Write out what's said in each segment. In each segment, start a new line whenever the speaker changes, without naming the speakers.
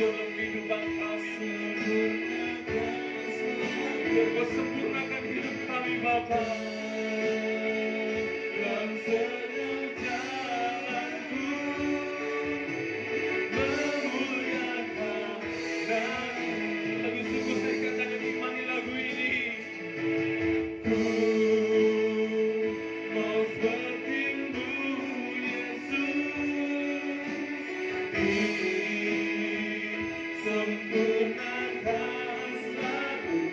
dalam kehidupan kami. Biar Kau sempurnakan hidup kami Bapa. Dan senyap jalanku memuliakan Namamu. Lagu sungguh saya katakan nikmati lagu ini. Ku mau seperti-Mu Yesus, sempurnakan selalu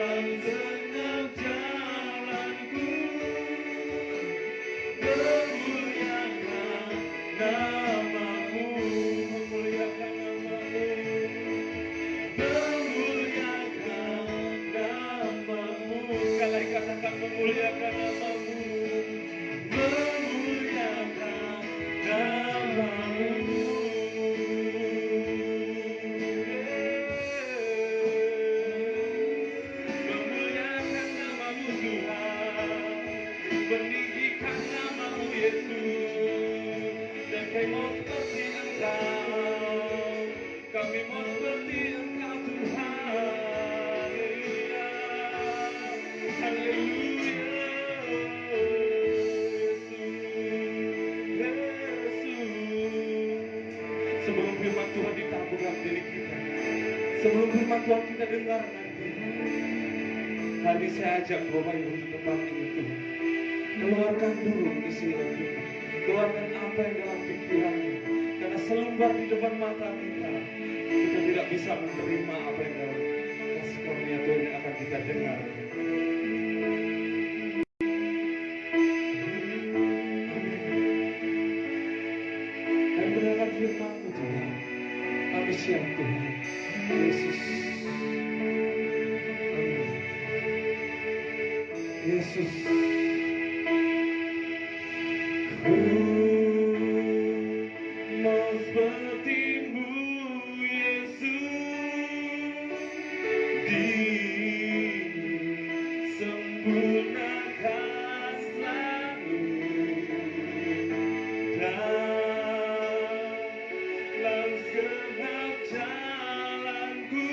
dalam senyap jalanku, memuliakan Namamu, memuliakan Namamu, memuliakan Namamu. Sekali lagi katakan memuliakan Namamu, memuliakan Namamu. Memuliakan Namamu Tuhan, meninggikan Namamu Yesus. Dan kami mau seperti Engkau, kami mau seperti Engkau Tuhan. Haleluya, haleluya. Sebelum firman Tuhan ditabur dalam diri kita, sebelum firman Tuhan kita dengar nanti, tadi saya ajak Bapak Ibu di tempat ini Tuhan, keluarkan dulu isi hati, keluarkan apa yang dalam pikiranmu, karena selembar di depan mata kita tidak bisa menerima apa yang dalam kasih karunia Tuhan yang akan kita dengar. Dan mendengarkan firman-Mu Tuhan, kami siap Tuhan, Yesus. Amin. Yesus. Ku mau seperti-Mu Yesus, disempurnakan selalu dalam segenap jalanku,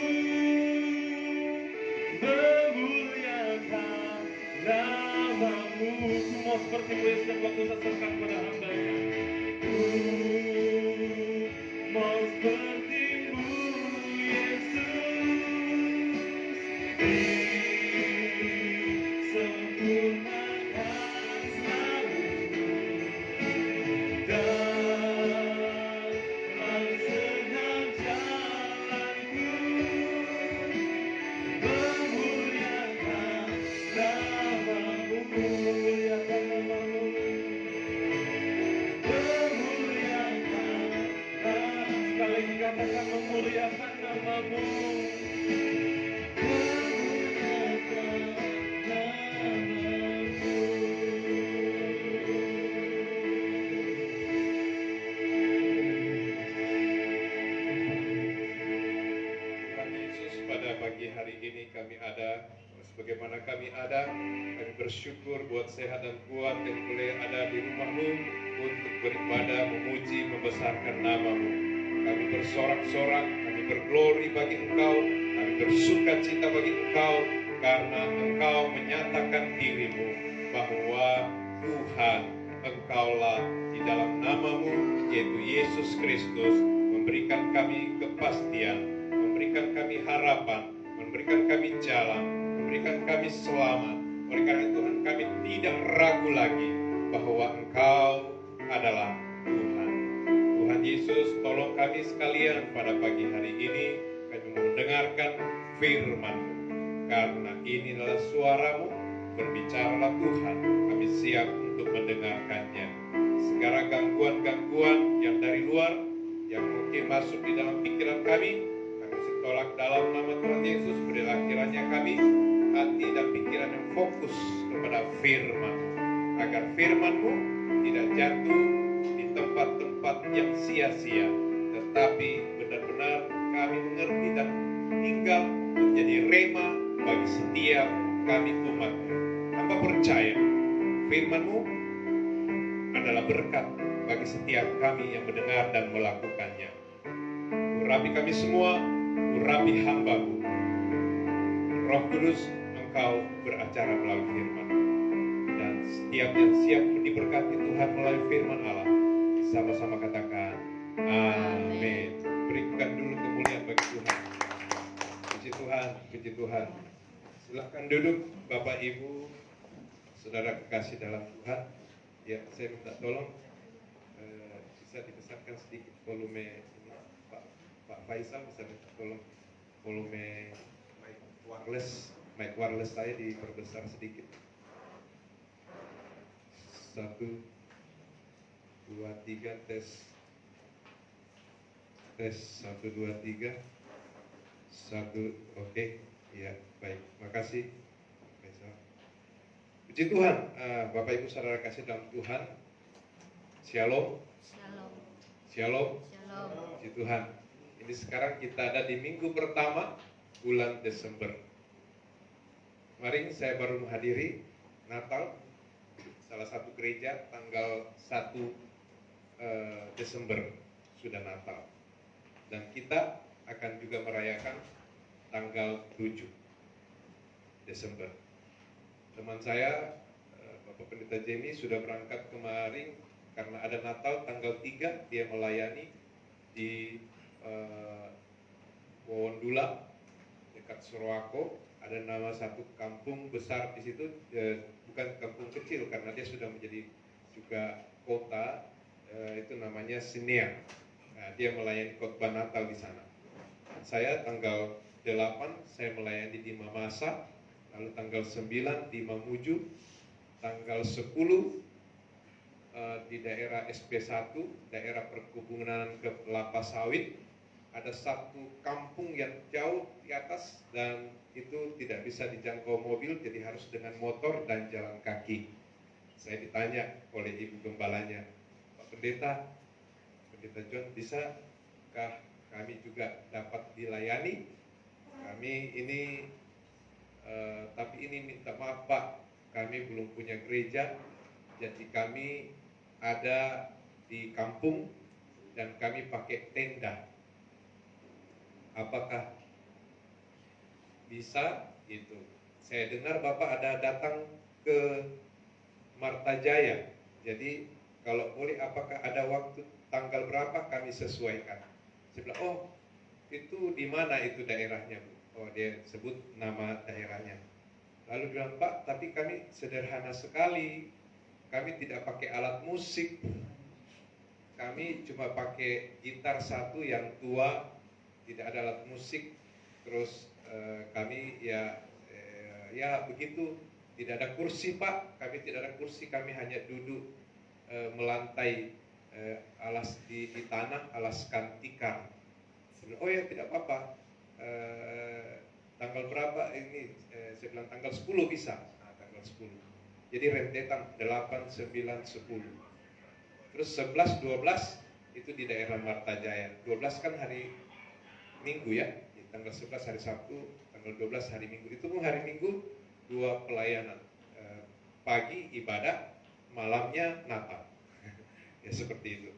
memuliakan Namamu. Ku mau seperti-Mu Yesus, dan waktu saya serahkan pada hamba-Nya. Ku mau seperti-Mu Yesus, disempurnakan selalu dalam segenap jalanku, memuliakan Namamu, memuliakan Namamu, memuliakan Namamu. Sekali lagi katakan memuliakan Namamu, memuliakan Namamu. Tuhan Yesus, pada pagi hari ini kami ada, sebagaimana kami ada, kami bersyukur buat sehat dan kuat dan boleh ada di rumah-Mu untuk beribadah, memuji, membesarkan nama-Mu. Kami bersorak-sorak, kami berglori bagi Engkau, kami bersuka cita bagi Engkau, karena Engkau menyatakan diri-Mu bahwa Tuhan, Engkaulah di dalam nama-Mu, yaitu Yesus Kristus, memberikan kami kepastian, memberikan kami harapan, memberikan kami jalan, memberikan kami selamat. Oleh karena Tuhan, kami tidak ragu lagi bahwa Engkau adalah Tuhan. Tuhan Yesus, tolong kami sekalian pada pagi hari ini, kami mendengarkan firman-Mu. Karena ini adalah suara-Mu, berbicaralah Tuhan, kami siap untuk mendengarkannya. Segala gangguan-gangguan yang dari luar, yang mungkin masuk di dalam pikiran kami tolak dalam nama Tuhan Yesus. Berilah kiranya kami hati dan pikiran yang fokus kepada firman, agar firman-Mu tidak jatuh di tempat-tempat yang sia-sia, tetapi benar-benar kami mengerti dan tinggal menjadi rema bagi setiap kami umat-Mu. Hamba percaya firman-Mu adalah berkat bagi setiap kami yang mendengar dan melakukannya. Urapi kami semua, urapi hamba-Mu. Roh Kudus, Engkau beracara melalui firman. Dan setiap yang siap diberkati Tuhan melalui firman Allah, sama-sama katakan, amin. Berikan dulu kemuliaan bagi Tuhan. Puji Tuhan, puji Tuhan. Silakan duduk Bapak Ibu, saudara kekasih dalam Tuhan. Ya, saya minta tolong bisa dibesarkan sedikit volume ini. Pak Faisal bisa minta tolong volume mic wireless saya diperbesar sedikit. 1, 2, 3 tes 1, 2, 3 1, oke. Ya, baik, makasih Faisal. Puji Tuhan, Bapak Ibu saudara kasih dalam Tuhan. Shalom.
Shalom.
Shalom.
Shalom.
Puji Tuhan. Ini sekarang kita ada di minggu pertama bulan Desember. Kemarin saya baru menghadiri Natal salah satu gereja tanggal 1 Desember sudah Natal. Dan kita akan juga merayakan tanggal 7 Desember. Teman saya Bapak Pendeta Jamie sudah berangkat kemarin karena ada Natal tanggal 3, dia melayani di Wondula dekat Sorowako. Ada nama satu kampung besar di situ, bukan kampung kecil karena dia sudah menjadi juga kota, itu namanya Sinea. Nah, dia melayani khotbah Natal di sana. Saya tanggal 8 saya melayani di Mamasa, lalu tanggal 9 di Mamuju, tanggal 10 di daerah SP1, daerah perkebunan kelapa sawit. Ada satu kampung yang jauh di atas dan itu tidak bisa dijangkau mobil, jadi harus dengan motor dan jalan kaki. Saya ditanya oleh ibu gembalanya, Pak Pendeta John, bisakah kami juga dapat dilayani? Kami ini, tapi ini minta maaf Pak, kami belum punya gereja, jadi kami ada di kampung dan kami pakai tenda. Apakah bisa? Gitu. Saya dengar Bapak ada datang ke Martajaya. Jadi kalau boleh, apakah ada waktu tanggal berapa kami sesuaikan? Saya bilang, oh itu di mana itu daerahnya Bu? Oh dia sebut nama daerahnya. Lalu bilang, Pak tapi kami sederhana sekali. Kami tidak pakai alat musik. Kami cuma pakai gitar satu yang tua, tidak ada alat musik. Terus kami ya begitu, tidak ada kursi Pak. Kami tidak ada kursi, kami hanya duduk melantai alas di tanah, alaskan tikar. Oh ya tidak apa-apa. Tanggal berapa ini? Saya bilang tanggal 10 bisa. Nah, tanggal 10. Jadi rentetan 8, 9, 10. Terus 11, 12 itu di daerah Martajaya. 12 kan hari Minggu ya, tanggal 11 hari Sabtu, tanggal 12 hari Minggu. Itu pun hari Minggu 2 pelayanan, pagi ibadah, malamnya Natal. Ya seperti itu.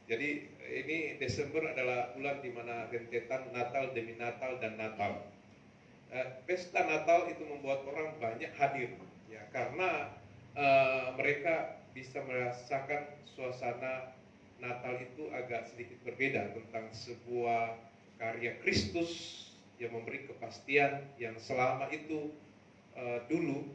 Jadi ini Desember adalah bulan di mana rentetan Natal demi Natal dan Natal. Pesta Natal itu membuat orang banyak hadir, ya karena mereka bisa merasakan suasana Natal itu agak sedikit berbeda tentang sebuah karya Kristus yang memberi kepastian yang selama itu dulu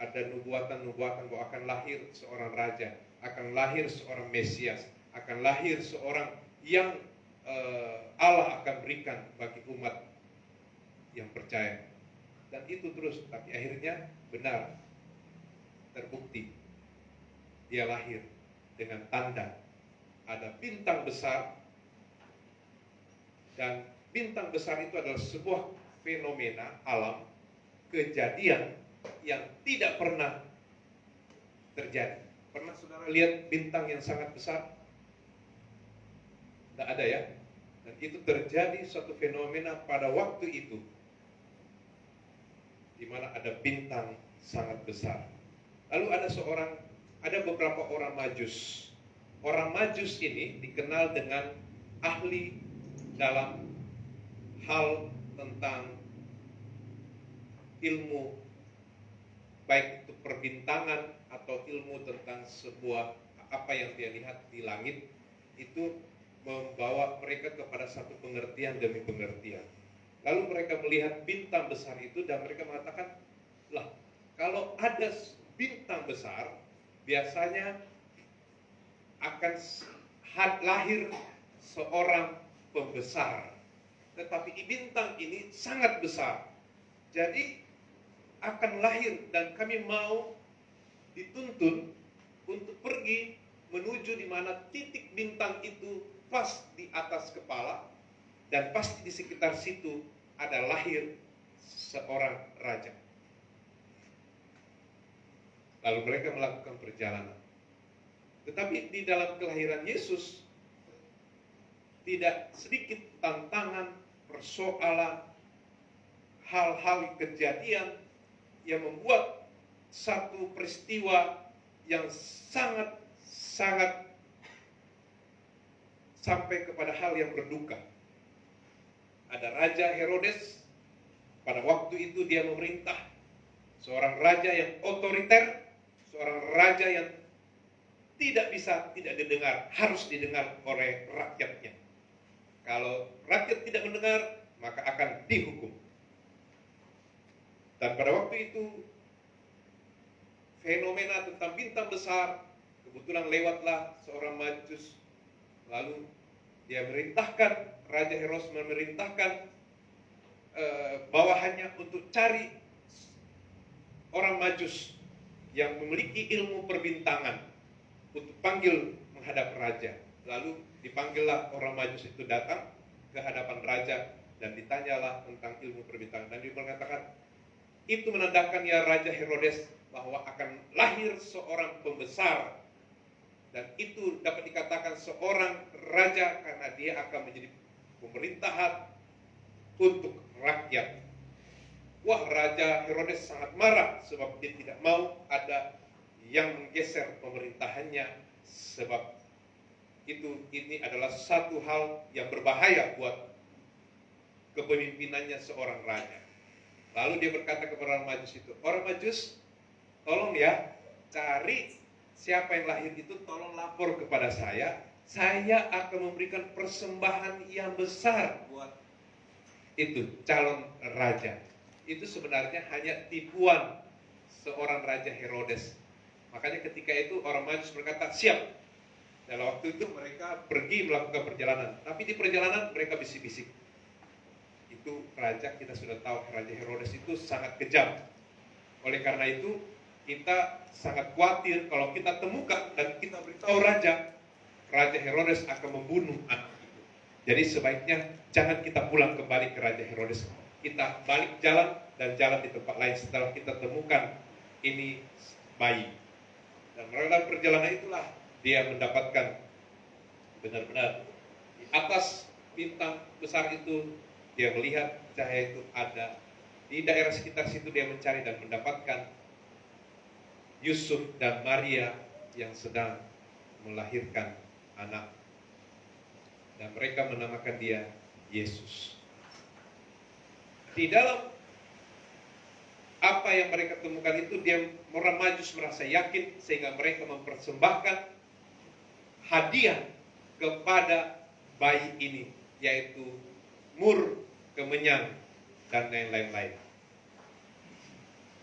ada nubuatan-nubuatan bahwa akan lahir seorang raja, akan lahir seorang Mesias, akan lahir seorang yang Allah akan berikan bagi umat yang percaya. Dan itu terus, tapi akhirnya benar terbukti. Dia lahir dengan tanda ada bintang besar, dan bintang besar itu adalah sebuah fenomena alam, kejadian yang tidak pernah terjadi. Pernah saudara lihat bintang yang sangat besar? Tidak ada ya. Dan itu terjadi suatu fenomena pada waktu itu, di mana ada bintang sangat besar. Lalu ada beberapa orang Majus orang Majus ini dikenal dengan ahli dalam hal tentang ilmu, baik itu perbintangan atau ilmu tentang sebuah apa yang dia lihat di langit, itu membawa mereka kepada satu pengertian demi pengertian. Lalu mereka melihat bintang besar itu dan mereka mengatakan, lah kalau ada bintang besar biasanya akan lahir seorang pembesar, tetapi bintang ini sangat besar, jadi akan lahir dan kami mau dituntun untuk pergi menuju di mana titik bintang itu pas di atas kepala, dan pasti di sekitar situ ada lahir seorang raja. Lalu mereka melakukan perjalanan. Tetapi di dalam kelahiran Yesus tidak sedikit tantangan, persoalan, hal-hal kejadian yang membuat satu peristiwa yang sangat sampai kepada hal yang berduka. Ada Raja Herodes, pada waktu itu dia memerintah, seorang raja yang otoriter, seorang raja yang tidak didengar, harus didengar oleh rakyatnya. Kalau rakyat tidak mendengar, maka akan dihukum. Dan pada waktu itu fenomena tentang bintang besar, kebetulan lewatlah seorang Majus, lalu dia merintahkan, Raja Herodes memerintahkan bawahannya untuk cari orang Majus yang memiliki ilmu perbintangan untuk panggil menghadap raja. Lalu dipanggillah orang Majus itu datang ke hadapan raja dan ditanyalah tentang ilmu perbintangan, dan dia mengatakan, itu menandakan ya Raja Herodes bahwa akan lahir seorang pembesar, dan itu dapat dikatakan seorang raja karena dia akan menjadi pemerintahan untuk rakyat. Wah, Raja Herodes sangat marah sebab dia tidak mau ada yang menggeser pemerintahannya, sebab ini adalah satu hal yang berbahaya buat kepemimpinannya seorang raja. Lalu dia berkata kepada orang Majus itu, orang Majus, tolong ya, cari siapa yang lahir itu, tolong lapor kepada saya akan memberikan persembahan yang besar buat itu calon raja. Itu sebenarnya hanya tipuan seorang Raja Herodes. Makanya ketika itu orang Majus berkata, siap. Dalam waktu itu mereka pergi melakukan perjalanan, tapi di perjalanan mereka bisik-bisik. Itu raja, kita sudah tahu Raja Herodes itu sangat kejam. Oleh karena itu kita sangat khawatir kalau kita temukan dan kita beritahu Raja Herodes akan membunuh anak itu. Jadi sebaiknya jangan kita pulang kembali ke Raja Herodes. Kita balik jalan dan jalan di tempat lain setelah kita temukan ini bayi. Dan dalam perjalanan itulah dia mendapatkan benar-benar di atas bintang besar itu, dia melihat cahaya itu ada di daerah sekitar situ. Dia mencari dan mendapatkan Yusuf dan Maria yang sedang melahirkan anak, dan mereka menamakan dia Yesus. Di dalam apa yang mereka temukan itu, orang Majus merasa yakin sehingga mereka mempersembahkan hadiah kepada bayi ini, yaitu mur, kemenyan, dan lain-lain.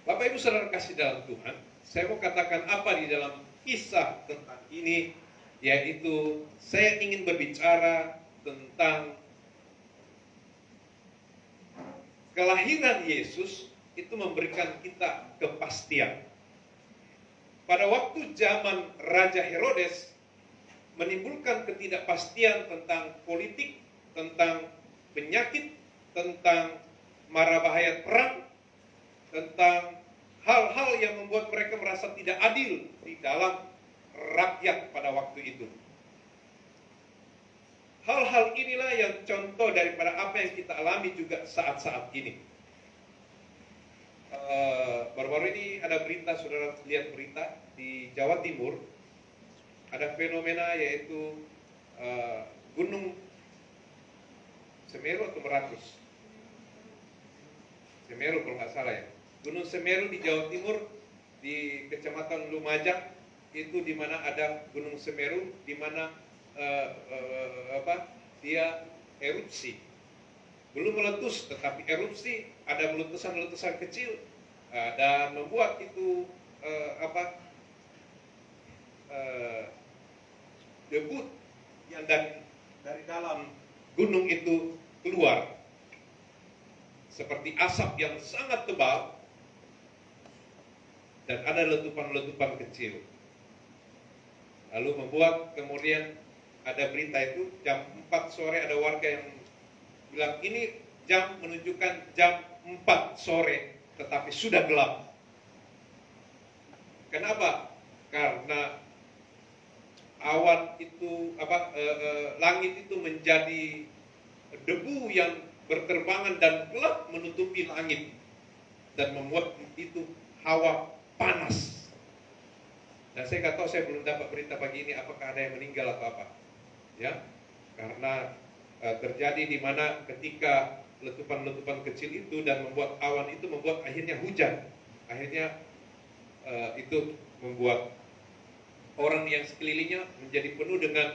Bapak Ibu Saudara kasih dalam Tuhan, saya mau katakan apa di dalam kisah tentang ini, yaitu saya ingin berbicara tentang kelahiran Yesus itu memberikan kita kepastian. Pada waktu zaman Raja Herodes menimbulkan ketidakpastian tentang politik, tentang penyakit, tentang mara bahaya perang, tentang hal-hal yang membuat mereka merasa tidak adil di dalam rakyat pada waktu itu. Hal-hal inilah yang contoh daripada apa yang kita alami juga saat-saat ini. Baru-baru ini ada berita, saudara lihat berita di Jawa Timur, ada fenomena yaitu Gunung Semeru atau Meratus? Semeru kalau nggak salah ya. Gunung Semeru di Jawa Timur, di Kecamatan Lumajang, itu di mana ada Gunung Semeru, di mana dia erupsi. Belum meletus, tetapi erupsi, ada letusan-letusan kecil, dan membuat itu debut yang dari dalam gunung itu keluar seperti asap yang sangat tebal, dan ada letupan-letupan kecil. Lalu membuat kemudian ada berita itu jam 4 sore ada warga yang bilang ini jam menunjukkan jam 4 sore tetapi sudah gelap. Kenapa? Karena awan itu langit itu menjadi debu yang berterbangan dan gelap menutupi langit dan membuat itu hawa panas. Dan saya nggak tahu, saya belum dapat berita pagi ini apakah ada yang meninggal atau apa, ya, karena terjadi di mana ketika letupan-letupan kecil itu dan membuat awan itu membuat akhirnya hujan, akhirnya itu membuat orang yang sekelilingnya menjadi penuh dengan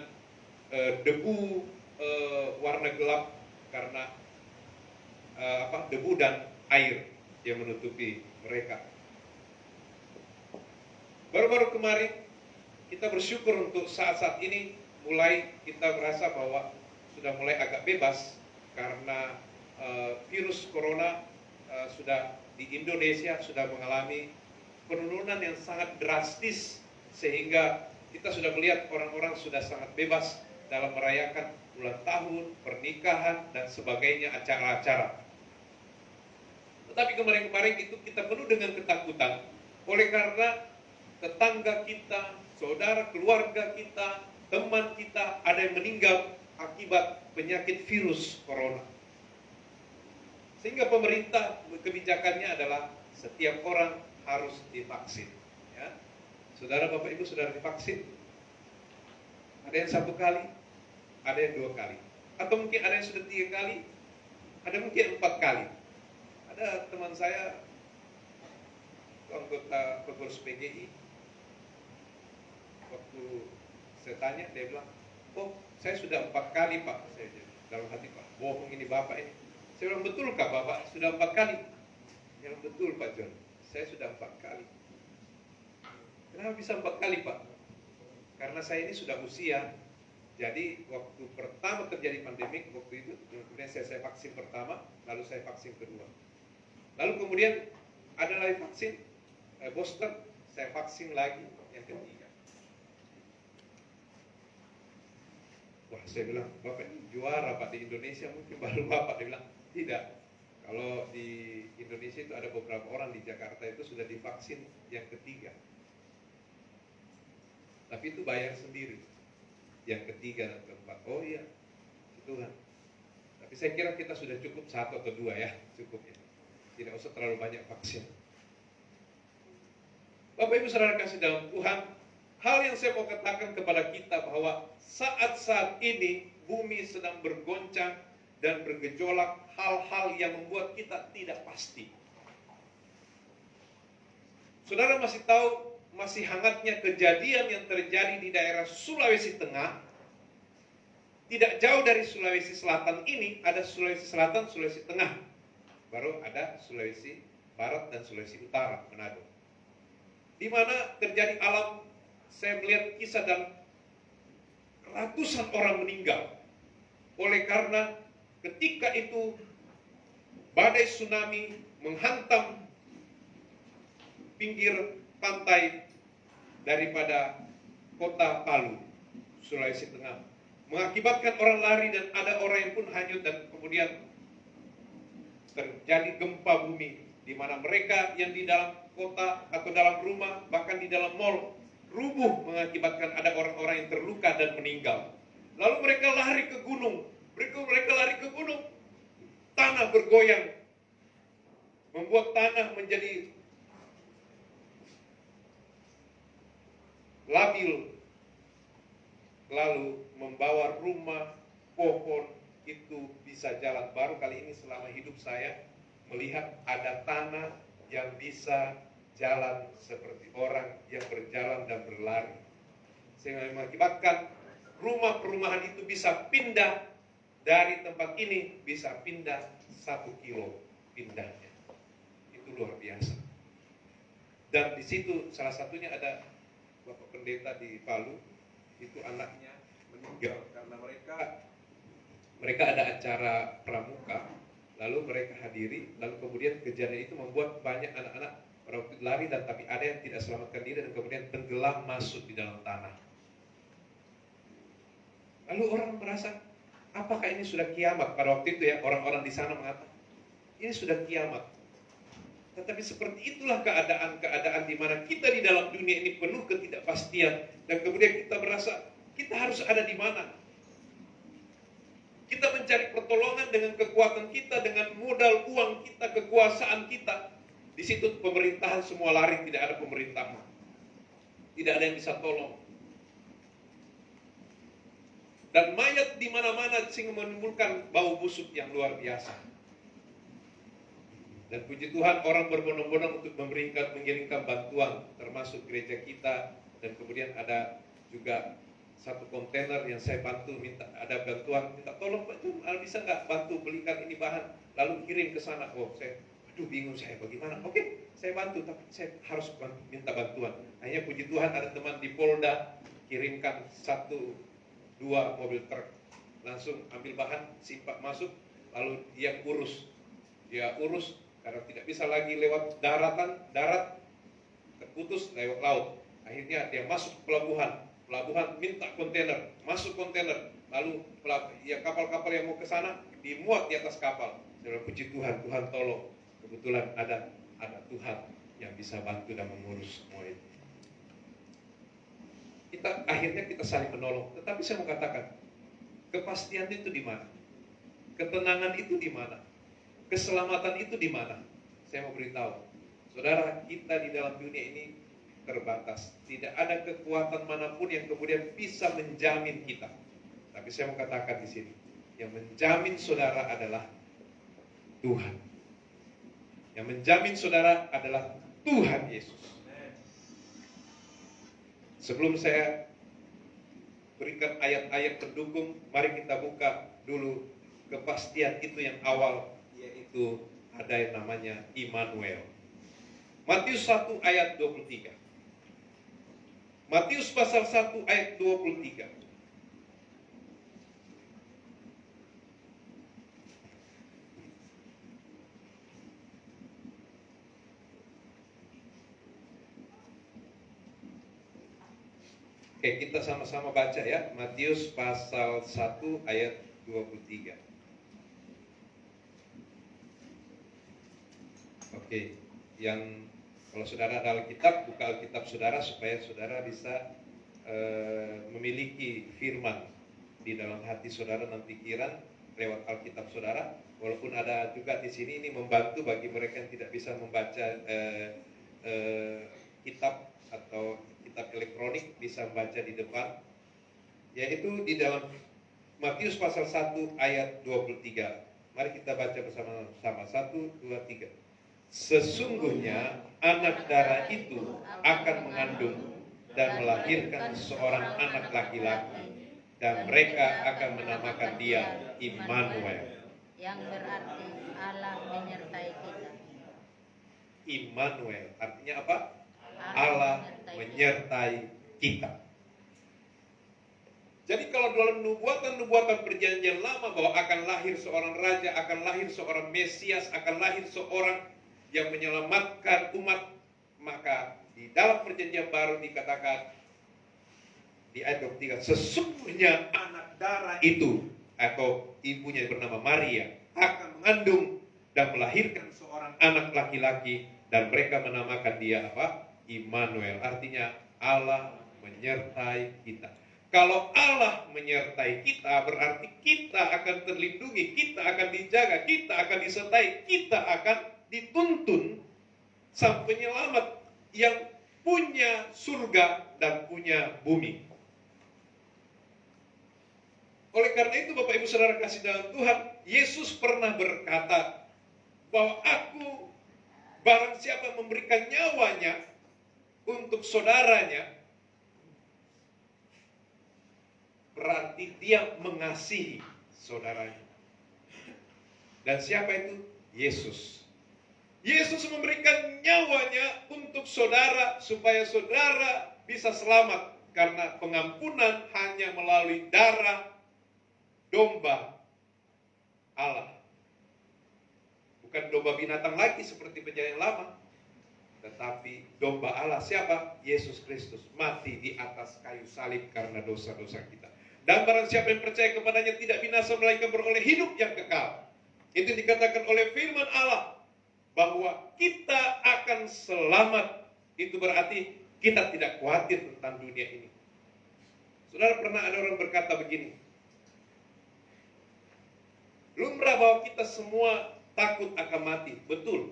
debu warna gelap karena debu dan air yang menutupi mereka. Baru-baru kemarin kita bersyukur untuk saat-saat ini mulai kita merasa bahwa sudah mulai agak bebas karena virus corona sudah di Indonesia sudah mengalami penurunan yang sangat drastis, sehingga kita sudah melihat orang-orang sudah sangat bebas dalam merayakan ulang tahun, pernikahan, dan sebagainya, acara-acara. Tetapi kemarin-kemarin itu kita penuh dengan ketakutan oleh karena tetangga kita, saudara, keluarga kita, teman kita ada yang meninggal akibat penyakit virus corona. Sehingga pemerintah kebijakannya adalah setiap orang harus divaksin. Ya. Saudara, Bapak, Ibu sudah divaksin? Ada yang 1 kali, ada yang 2 kali, atau mungkin ada yang sudah 3 kali, ada mungkin 4 kali. Ada teman saya, anggota pengurus PGI, waktu saya tanya, dia bilang, oh saya sudah 4 kali Pak. Saya dalam hati, Pak, bohong ini Bapak ini. Saya bilang, betulkah Bapak sudah 4 kali? Dia bilang, betul Pak John, saya sudah 4 kali. Kenapa bisa 4 kali Pak? Karena saya ini sudah usia. Jadi waktu pertama terjadi pandemik, waktu itu kemudian saya vaksin pertama, lalu saya vaksin kedua. Lalu kemudian ada lagi vaksin booster, saya vaksin lagi yang ketiga. Wah, saya bilang, Bapak ini juara Pak di Indonesia, mungkin baru Bapak. Dia bilang, tidak. Kalau di Indonesia itu ada beberapa orang di Jakarta itu sudah divaksin yang ketiga. Tapi itu bayar sendiri. Yang ketiga dan keempat. Oh iya, Tuhan. Tapi saya kira kita sudah cukup 1 atau 2 ya, cukup ya. Tidak usah terlalu banyak vaksin. Bapak Ibu saudara kasih dalam Tuhan, hal yang saya mau katakan kepada kita bahwa saat-saat ini bumi sedang bergoncang dan bergejolak hal-hal yang membuat kita tidak pasti. Saudara masih tahu, masih hangatnya kejadian yang terjadi di daerah Sulawesi Tengah. Tidak jauh dari Sulawesi Selatan ini ada Sulawesi Selatan, Sulawesi Tengah. Baru ada Sulawesi Barat dan Sulawesi Utara, Manado. Di mana terjadi alam, saya melihat kisah dan ratusan orang meninggal. Oleh karena ketika itu badai tsunami menghantam pinggir pantai daripada kota Palu, Sulawesi Tengah, mengakibatkan orang lari dan ada orang yang pun hanyut, dan kemudian terjadi gempa bumi di mana mereka yang di dalam kota atau dalam rumah, bahkan di dalam mal rubuh, mengakibatkan ada orang-orang yang terluka dan meninggal. Lalu mereka lari ke gunung, mereka lari ke gunung, tanah bergoyang, membuat tanah menjadi labil, lalu membawa rumah, pohon itu bisa jalan. Baru kali ini selama hidup saya melihat ada tanah yang bisa jalan seperti orang yang berjalan dan berlari. Sehingga mengakibatkan rumah perumahan itu bisa pindah dari tempat ini, bisa pindah 1 kilo pindahnya. Itu luar biasa. Dan di situ salah satunya ada Bapak Pendeta di Palu, itu anaknya meninggal karena mereka ada acara pramuka, lalu mereka hadiri, lalu kemudian kejadian itu membuat banyak anak-anak pada waktu lari, dan tapi ada yang tidak selamatkan diri dan kemudian tenggelam masuk di dalam tanah. Lalu orang merasa, apakah ini sudah kiamat? Pada waktu itu ya, orang-orang di sana mengatakan, ini sudah kiamat. Tetapi seperti itulah keadaan-keadaan di mana kita di dalam dunia ini penuh ketidakpastian, dan kemudian kita merasa kita harus ada di mana. Kita mencari pertolongan dengan kekuatan kita, dengan modal uang kita, kekuasaan kita. Di situ pemerintahan semua lari, tidak ada pemerintahan. Tidak ada yang bisa tolong. Dan mayat di mana-mana sehingga menimbulkan bau busuk yang luar biasa. Dan puji Tuhan, orang berbondong-bondong untuk mengirimkan bantuan, termasuk gereja kita. Dan kemudian ada juga satu kontainer yang saya bantu, minta ada bantuan, minta tolong Pak Jum, bisa nggak bantu belikan ini bahan, lalu kirim ke sana. Oh, saya, aduh bingung saya bagaimana. Oke, saya bantu, tapi saya harus minta bantuan. Akhirnya puji Tuhan ada teman di Polda kirimkan 1-2 mobil truk, langsung ambil bahan, simpak masuk, lalu dia urus karena tidak bisa lagi lewat darat terputus lewat laut. Akhirnya dia masuk pelabuhan minta kontainer, masuk kontainer, lalu ya kapal-kapal yang mau ke sana dimuat di atas kapal. Saya puji Tuhan, Tuhan tolong. Kebetulan ada Tuhan yang bisa bantu dan mengurus semua itu. Akhirnya kita saling menolong. Tetapi saya mau katakan, kepastian itu di mana? Ketenangan itu di mana? Keselamatan itu di mana? Saya mau beritahu, saudara, kita di dalam dunia ini terbatas. Tidak ada kekuatan manapun yang kemudian bisa menjamin kita. Tapi saya mau katakan di sini, yang menjamin saudara adalah Tuhan. Yang menjamin saudara adalah Tuhan Yesus. Sebelum saya berikan ayat-ayat pendukung, mari kita buka dulu kepastian itu yang awal, yaitu ada yang namanya Immanuel. Matius 1 ayat 23. Matius pasal 1 ayat 23. Oke, kita sama-sama baca ya. Matius pasal 1 ayat 23. Oke, yang kalau saudara ada Alkitab, buka Alkitab saudara supaya saudara bisa memiliki firman di dalam hati saudara dan pikiran lewat Alkitab saudara. Walaupun ada juga di sini ini membantu bagi mereka yang tidak bisa membaca kitab atau kitab elektronik, bisa membaca di depan. Yaitu di dalam Matius pasal 1 ayat 23. Mari kita baca bersama-sama. 1, 2, 3. Sesungguhnya anak darah itu akan mengandung dan melahirkan seorang anak laki-laki, dan mereka akan menamakan dia Immanuel,
yang berarti Allah menyertai kita.
Immanuel artinya apa? Allah menyertai kita. Jadi kalau dalam nubuatan perjanjian lama bahwa akan lahir seorang raja, akan lahir seorang Mesias, akan lahir seorang yang menyelamatkan umat, maka di dalam perjanjian baru dikatakan di ayat 23, sesungguhnya anak darah itu atau ibunya bernama Maria akan mengandung dan melahirkan seorang anak laki-laki, dan mereka menamakan dia apa? Immanuel, artinya Allah menyertai kita. Kalau Allah menyertai kita, berarti kita akan terlindungi, kita akan dijaga, kita akan disertai, kita akan dituntun sang penyelamat yang punya surga dan punya bumi. Oleh karena itu Bapak Ibu Saudara kasih dalam Tuhan, Yesus pernah berkata bahwa aku, barang siapa memberikan nyawanya untuk saudaranya, berarti dia mengasihi saudaranya. Dan siapa itu? Yesus. Yesus memberikan nyawanya untuk saudara supaya saudara bisa selamat karena pengampunan hanya melalui darah domba Allah. Bukan domba binatang lagi seperti perjanjian lama, tetapi domba Allah siapa? Yesus Kristus mati di atas kayu salib karena dosa-dosa kita. Dan barang siapa yang percaya kepadanya tidak binasa melainkan beroleh hidup yang kekal. Itu dikatakan oleh firman Allah bahwa kita akan selamat. Itu berarti kita tidak khawatir tentang dunia ini. Saudara, pernah ada orang berkata begini, lumrah bahwa kita semua takut akan mati. Betul.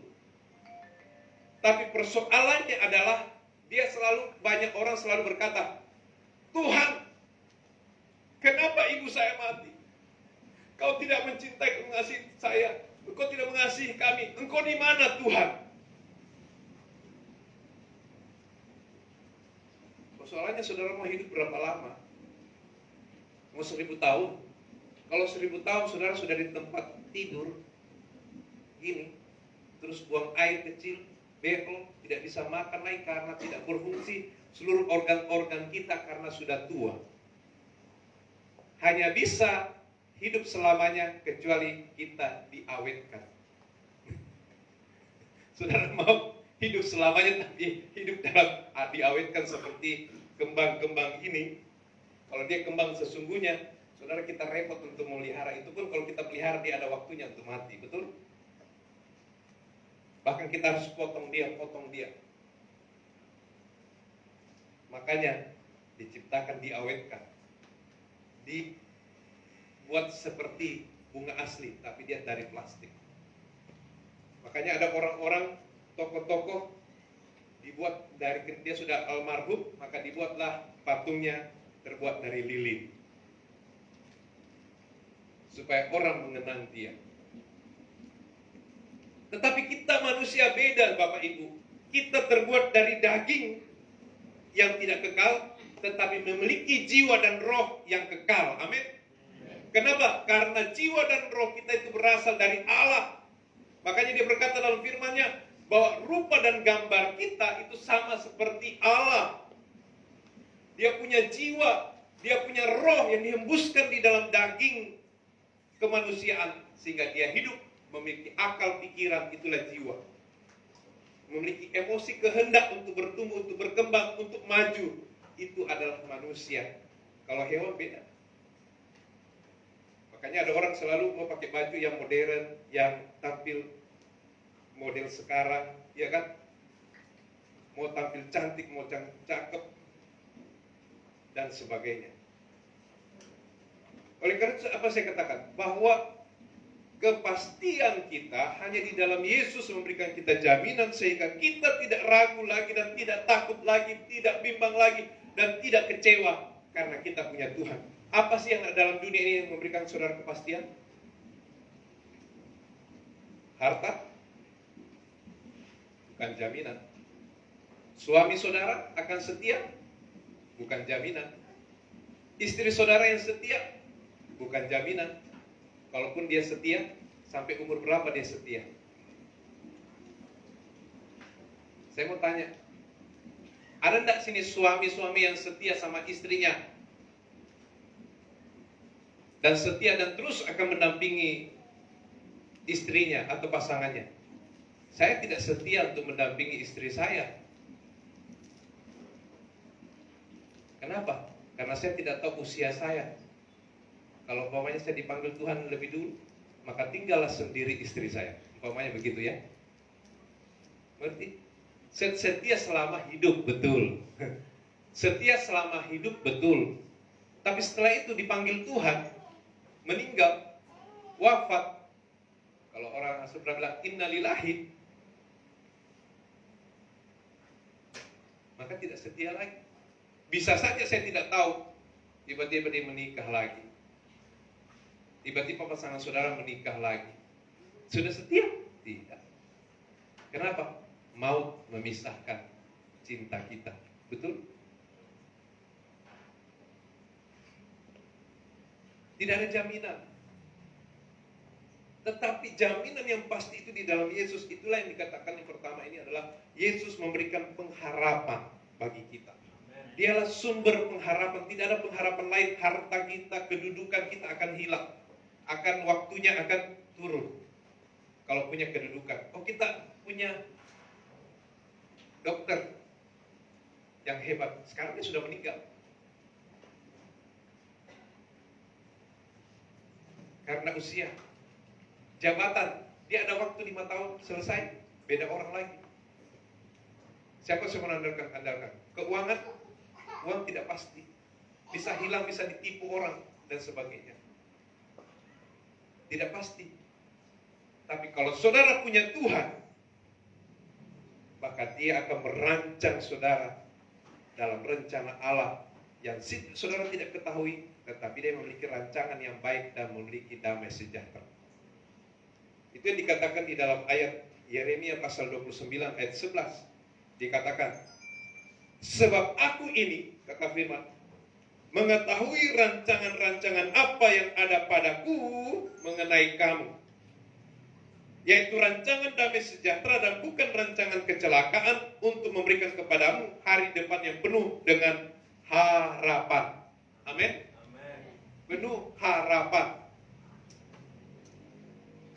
Tapi persoalannya adalah banyak orang selalu berkata, Tuhan, kenapa ibu saya mati? Kau tidak mencintai, mengasihi saya. Engkau tidak mengasihi kami. Engkau di mana, Tuhan? Persoalannya saudara mau hidup berapa lama? Mau 1000 tahun? Kalau 1000 tahun saudara sudah di tempat tidur gini, terus buang air kecil, bekel, tidak bisa makan lagi karena tidak berfungsi seluruh organ-organ kita karena sudah tua. Hanya bisa hidup selamanya kecuali kita diawetkan. Saudara mau hidup selamanya tapi hidup dalam diawetkan seperti kembang-kembang ini. Kalau dia kembang sesungguhnya, saudara, kita repot untuk memelihara. Itu pun kalau kita pelihara dia ada waktunya untuk mati, betul? Bahkan kita harus potong dia. Makanya diciptakan, diawetkan, dibuat seperti bunga asli, tapi dia dari plastik. Makanya ada orang-orang, tokoh-tokoh, dibuat dari, dia sudah almarhum, maka dibuatlah patungnya terbuat dari lilin, supaya orang mengenang dia. Tetapi kita manusia beda, Bapak Ibu. Kita terbuat dari daging yang tidak kekal, tetapi memiliki jiwa dan roh yang kekal. Amin. Kenapa? Karena jiwa dan roh kita itu berasal dari Allah. Makanya dia berkata dalam firman-Nya bahwa rupa dan gambar kita itu sama seperti Allah. Dia punya jiwa, dia punya roh yang dihembuskan di dalam daging kemanusiaan sehingga dia hidup, memiliki akal pikiran, itulah jiwa. Memiliki emosi kehendak untuk bertumbuh, untuk berkembang, untuk maju, itu adalah manusia. Kalau hewan beda. Makanya ada orang selalu mau pakai baju yang modern, yang tampil model sekarang, ya kan? Mau tampil cantik, mau cakep, dan sebagainya. Oleh karena itu apa saya katakan? Bahwa kepastian kita hanya di dalam Yesus memberikan kita jaminan sehingga kita tidak ragu lagi dan tidak takut lagi, tidak bimbang lagi dan tidak kecewa karena kita punya Tuhan. Apa sih yang dalam dunia ini yang memberikan saudara kepastian? Harta? Bukan jaminan. Suami saudara akan setia? Bukan jaminan. Istri saudara yang setia? Bukan jaminan. Kalaupun dia setia, sampai umur berapa dia setia? Saya mau tanya, ada enggak sini suami-suami yang setia sama istrinya? Dan setia dan terus akan mendampingi istrinya atau pasangannya? Saya tidak setia untuk mendampingi istri saya. Kenapa? Karena saya tidak tahu usia saya. Kalau umpamanya saya dipanggil Tuhan lebih dulu, maka tinggallah sendiri istri saya. Umpamanya begitu ya. Berarti setia selama hidup, betul. Setia selama hidup, betul. Tapi setelah itu dipanggil Tuhan, meninggal, wafat. Kalau orang sudah bilang innalillahi, maka tidak setia lagi. Bisa saja saya tidak tahu, tiba-tiba dia menikah lagi. Tiba-tiba pasangan saudara menikah lagi. Sudah setia? Tidak. Kenapa? Maut memisahkan cinta kita. Betul? Tidak ada jaminan. Tetapi jaminan yang pasti itu di dalam Yesus. Itulah yang dikatakan yang pertama ini adalah Yesus memberikan pengharapan bagi kita. Dialah sumber pengharapan. Tidak ada pengharapan lain. Harta kita, kedudukan kita akan hilang. Waktunya akan turun. Kalau punya kedudukan. Oh, kita punya dokter yang hebat. Sekarang dia sudah meninggal. Karena usia. Jabatan, dia ada waktu 5 tahun selesai, beda orang lagi. Siapa yang andalkan? Keuangan, uang tidak pasti. Bisa hilang, bisa ditipu orang, dan sebagainya. Tidak pasti. Tapi kalau saudara punya Tuhan, maka dia akan merancang saudara dalam rencana Allah yang saudara tidak ketahui, tetapi dia memiliki rancangan yang baik dan memiliki damai sejahtera. Itu yang dikatakan di dalam ayat Yeremia pasal 29 ayat 11. Dikatakan, sebab aku ini, kata firman, mengetahui rancangan-rancangan apa yang ada padaku mengenai kamu, yaitu rancangan damai sejahtera dan bukan rancangan kecelakaan, untuk memberikan kepadamu hari depan yang penuh dengan harapan. Amin. Penuh harapan.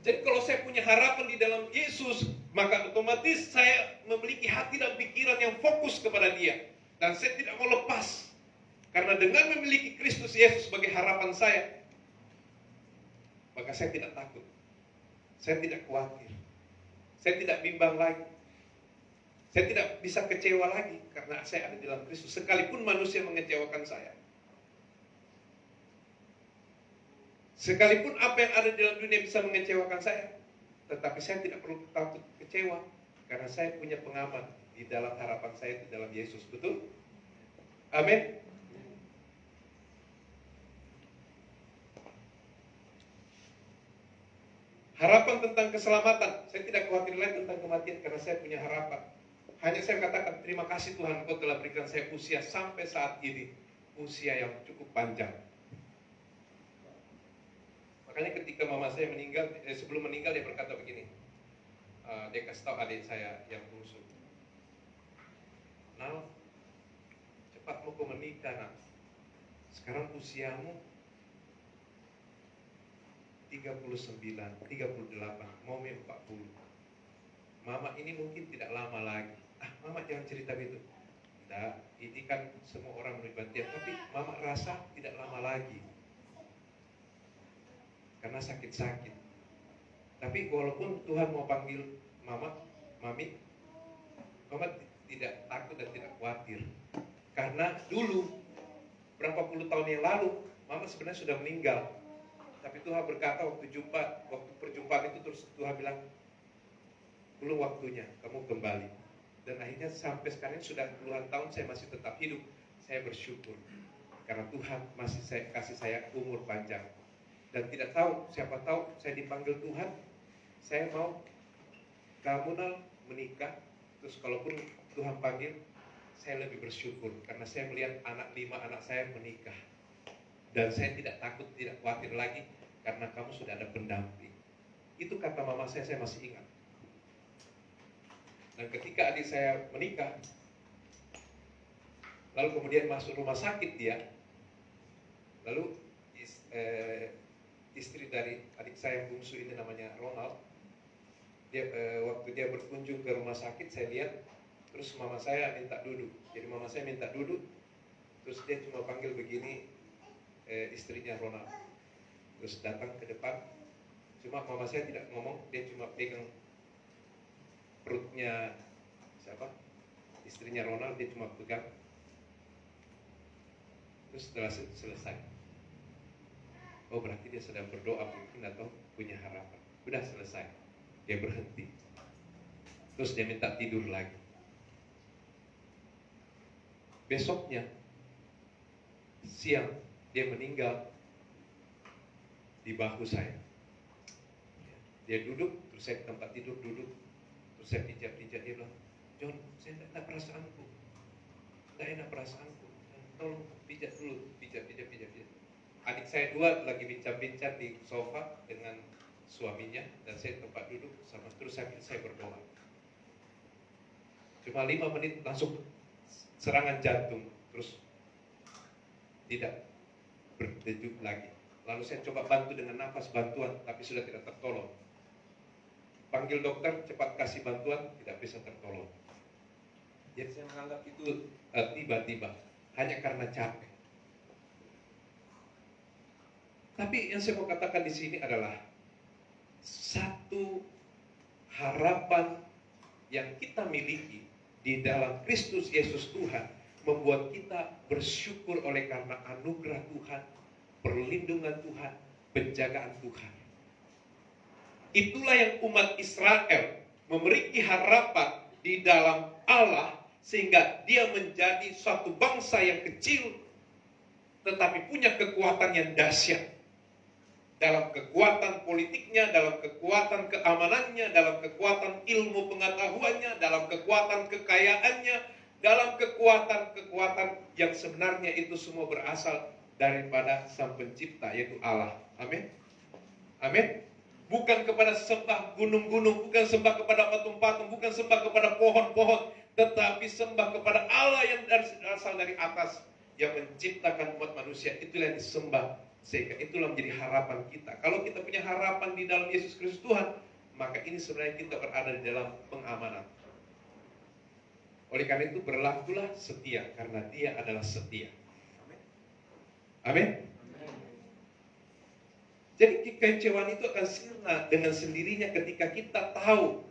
Jadi kalau saya punya harapan di dalam Yesus, maka otomatis saya memiliki hati dan pikiran yang fokus kepada Dia. Dan saya tidak mau lepas. Karena dengan memiliki Kristus Yesus sebagai harapan saya, maka saya tidak takut. Saya tidak khawatir. Saya tidak bimbang lagi. Saya tidak bisa kecewa lagi karena saya ada di dalam Kristus. Sekalipun manusia mengecewakan saya. Sekalipun apa yang ada di dalam dunia bisa mengecewakan saya, tetapi saya tidak perlu takut kecewa, karena saya punya pengaman di dalam harapan saya di dalam Yesus. Betul? Amin. Harapan tentang keselamatan. Saya tidak khawatir lagi tentang kematian karena saya punya harapan. Hanya saya katakan, terima kasih Tuhan, Kau telah berikan saya usia sampai saat ini, usia yang cukup panjang. Makanya ketika mama saya meninggal, sebelum meninggal dia berkata begini, dia kasih tahu adik saya yang bungsu, Nal, cepat mau kau menikah, Nak. Sekarang usiamu 39, 38, mau 40. Mama ini mungkin tidak lama lagi. Mama jangan cerita begitu. Tidak, ini kan semua orang berbantian, tapi mama rasa tidak lama lagi. Karena sakit-sakit. Tapi walaupun Tuhan mau panggil mama, mami, mama tidak takut dan tidak khawatir. Karena dulu, berapa puluh tahun yang lalu, mama sebenarnya sudah meninggal. Tapi Tuhan berkata waktu perjumpaan itu, terus Tuhan bilang, belum waktunya, kamu kembali. Dan akhirnya sampai sekarang sudah puluhan tahun saya masih tetap hidup. Saya bersyukur. Karena Tuhan masih kasih saya umur panjang. Dan tidak tahu, siapa tahu saya dipanggil Tuhan, saya mau kamu menikah. Terus kalaupun Tuhan panggil, saya lebih bersyukur karena saya melihat 5 anak saya menikah. Dan saya tidak takut, tidak khawatir lagi karena kamu sudah ada pendamping. Itu kata mama saya masih ingat. Dan ketika adik saya menikah, lalu kemudian masuk rumah sakit dia, lalu istri dari adik saya yang bungsu ini namanya Ronald, waktu dia berkunjung ke rumah sakit, saya lihat, terus mama saya minta duduk. Jadi mama saya minta duduk, terus dia cuma panggil begini istrinya Ronald, terus datang ke depan. Cuma mama saya tidak ngomong, dia cuma pegang perutnya siapa? Istrinya Ronald, dia cuma pegang. Terus setelah selesai, oh berarti dia sedang berdoa mungkin atau punya harapan. Udah selesai, dia berhenti. Terus dia minta tidur lagi. Besoknya siang dia meninggal. di bahu saya. Dia duduk, terus saya ke tempat tidur duduk, terus saya pijat-pijat. Dia bilang, John, saya tidak enak perasaanku, tidak enak perasaanku, tolong pijat dulu, pijat. Adik saya dua lagi bincang-bincang di sofa dengan suaminya, dan saya tempat duduk sama, terus saya berdoa. Cuma 5 menit langsung serangan jantung, terus tidak berdenyut lagi. Lalu saya coba bantu dengan nafas bantuan, tapi sudah tidak tertolong. Panggil dokter, cepat kasih bantuan, tidak bisa tertolong. Jadi saya menganggap itu tiba-tiba, hanya karena capek. Tapi yang saya mau katakan di sini adalah satu harapan yang kita miliki di dalam Kristus Yesus Tuhan membuat kita bersyukur oleh karena anugerah Tuhan, perlindungan Tuhan, penjagaan Tuhan. Itulah yang umat Israel memiliki harapan di dalam Allah, sehingga dia menjadi suatu bangsa yang kecil tetapi punya kekuatan yang dahsyat. Dalam kekuatan politiknya, dalam kekuatan keamanannya, dalam kekuatan ilmu pengetahuannya, dalam kekuatan kekayaannya, dalam kekuatan yang sebenarnya itu semua berasal daripada Sang Pencipta, yaitu Allah. Amin. Amin. Bukan kepada sembah gunung-gunung, bukan sembah kepada patung-patung, bukan sembah kepada pohon-pohon, tetapi sembah kepada Allah yang berasal dari atas, yang menciptakan umat manusia. Itulah yang disembah. Sehingga itulah menjadi harapan kita. Kalau kita punya harapan di dalam Yesus Kristus Tuhan, maka ini sebenarnya kita berada di dalam pengamanan. Oleh karena itu berlakulah setia, karena Dia adalah setia. Amin. Jadi kekecewaan itu akan sirna dengan sendirinya ketika kita tahu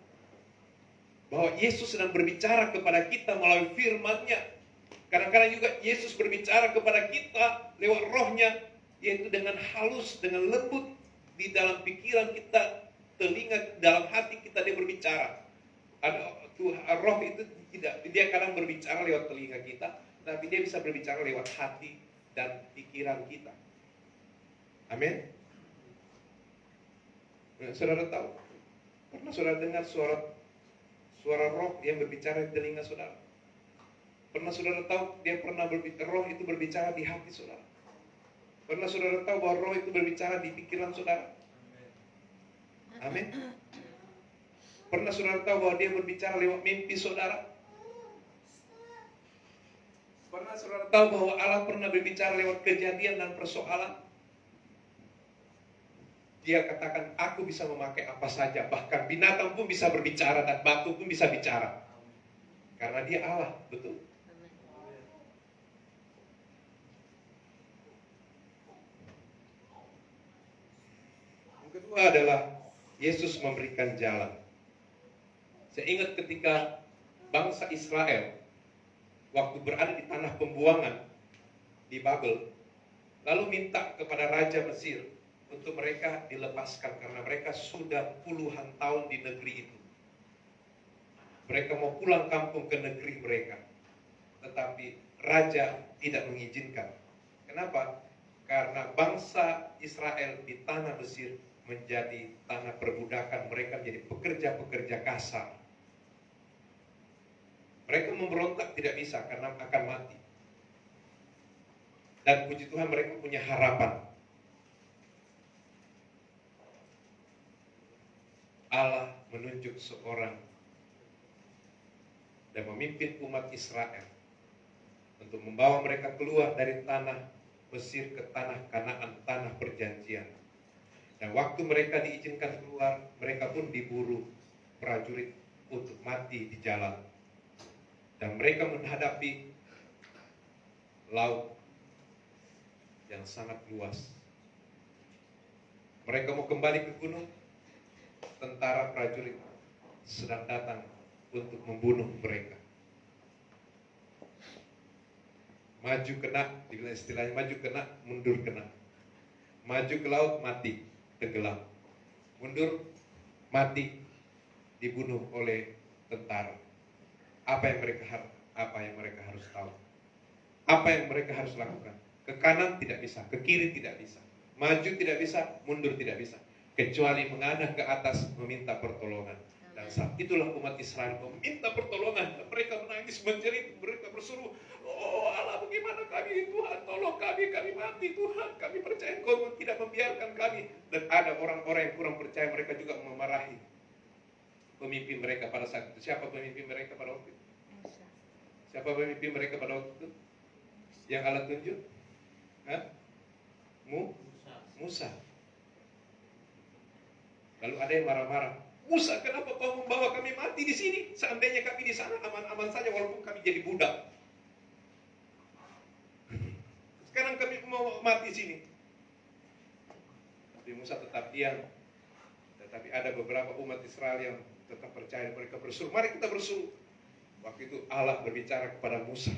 bahwa Yesus sedang berbicara kepada kita melalui firman-Nya. Kadang-kadang juga Yesus berbicara kepada kita lewat Roh-Nya, yaitu dengan halus, dengan lembut di dalam pikiran kita, telinga, dalam hati kita dia berbicara. Roh itu tidak, dia kadang berbicara lewat telinga kita, tapi dia bisa berbicara lewat hati dan pikiran kita. Amin. Nah, saudara tahu, pernah saudara dengar suara Roh yang berbicara di telinga saudara? Pernah saudara tahu dia pernah berbicara, Roh itu berbicara di hati saudara? Pernah saudara tahu bahwa Roh itu berbicara di pikiran saudara? Amin. Pernah saudara tahu bahwa dia berbicara lewat mimpi saudara? Pernah saudara tahu bahwa Allah pernah berbicara lewat kejadian dan persoalan? Dia katakan, aku bisa memakai apa saja, bahkan binatang pun bisa berbicara dan batu pun bisa bicara. Karena dia Allah, betul? Kedua adalah Yesus memberikan jalan. Saya ingat ketika bangsa Israel waktu berada di tanah pembuangan di Babel, lalu minta kepada Raja Mesir untuk mereka dilepaskan karena mereka sudah puluhan tahun di negeri itu. Mereka mau pulang kampung ke negeri mereka, tetapi Raja tidak mengizinkan. Kenapa? Karena bangsa Israel di tanah Mesir menjadi tanah perbudakan, mereka menjadi pekerja-pekerja kasar. Mereka memberontak tidak bisa karena akan mati. Dan puji Tuhan mereka punya harapan. Allah menunjuk seorang dan memimpin umat Israel untuk membawa mereka keluar dari tanah Mesir ke tanah Kanaan, tanah perjanjian. Dan waktu mereka diizinkan keluar, mereka pun diburu prajurit untuk mati di jalan. Dan mereka menghadapi laut yang sangat luas. Mereka mau kembali ke gunung, tentara prajurit sedang datang untuk membunuh mereka. Maju kena, istilahnya maju kena, mundur kena. Maju ke laut, mati, tenggelam. Mundur, mati, dibunuh oleh tentara. Apa yang mereka harus tahu? Apa yang mereka harus lakukan? Ke kanan tidak bisa, ke kiri tidak bisa. Maju tidak bisa, mundur tidak bisa, kecuali mengadah ke atas meminta pertolongan. Dan saat itulah umat Israel meminta pertolongan. Mereka menangis menjerit, mereka berseru, oh Allah, bagaimana kami, Tuhan, tolong kami mati, Tuhan, kami percaya Engkau tidak membiarkan kami. Dan ada orang-orang yang kurang percaya, mereka juga memarahi pemimpin mereka pada saat itu. Siapa pemimpin mereka pada waktu itu? Siapa pemimpin mereka pada waktu itu? Yang Allah tunjuk? Hah? Musa. Lalu ada yang marah-marah. Musa, kenapa kau membawa kami mati di sini? Seandainya kami di sana aman-aman saja walaupun kami jadi budak. Sekarang kami mau mati di sini. Tapi Musa tetap diam. Tetapi ada beberapa umat Israel yang tetap percaya, mereka berseru, mari kita berseru. Waktu itu Allah berbicara kepada Musa.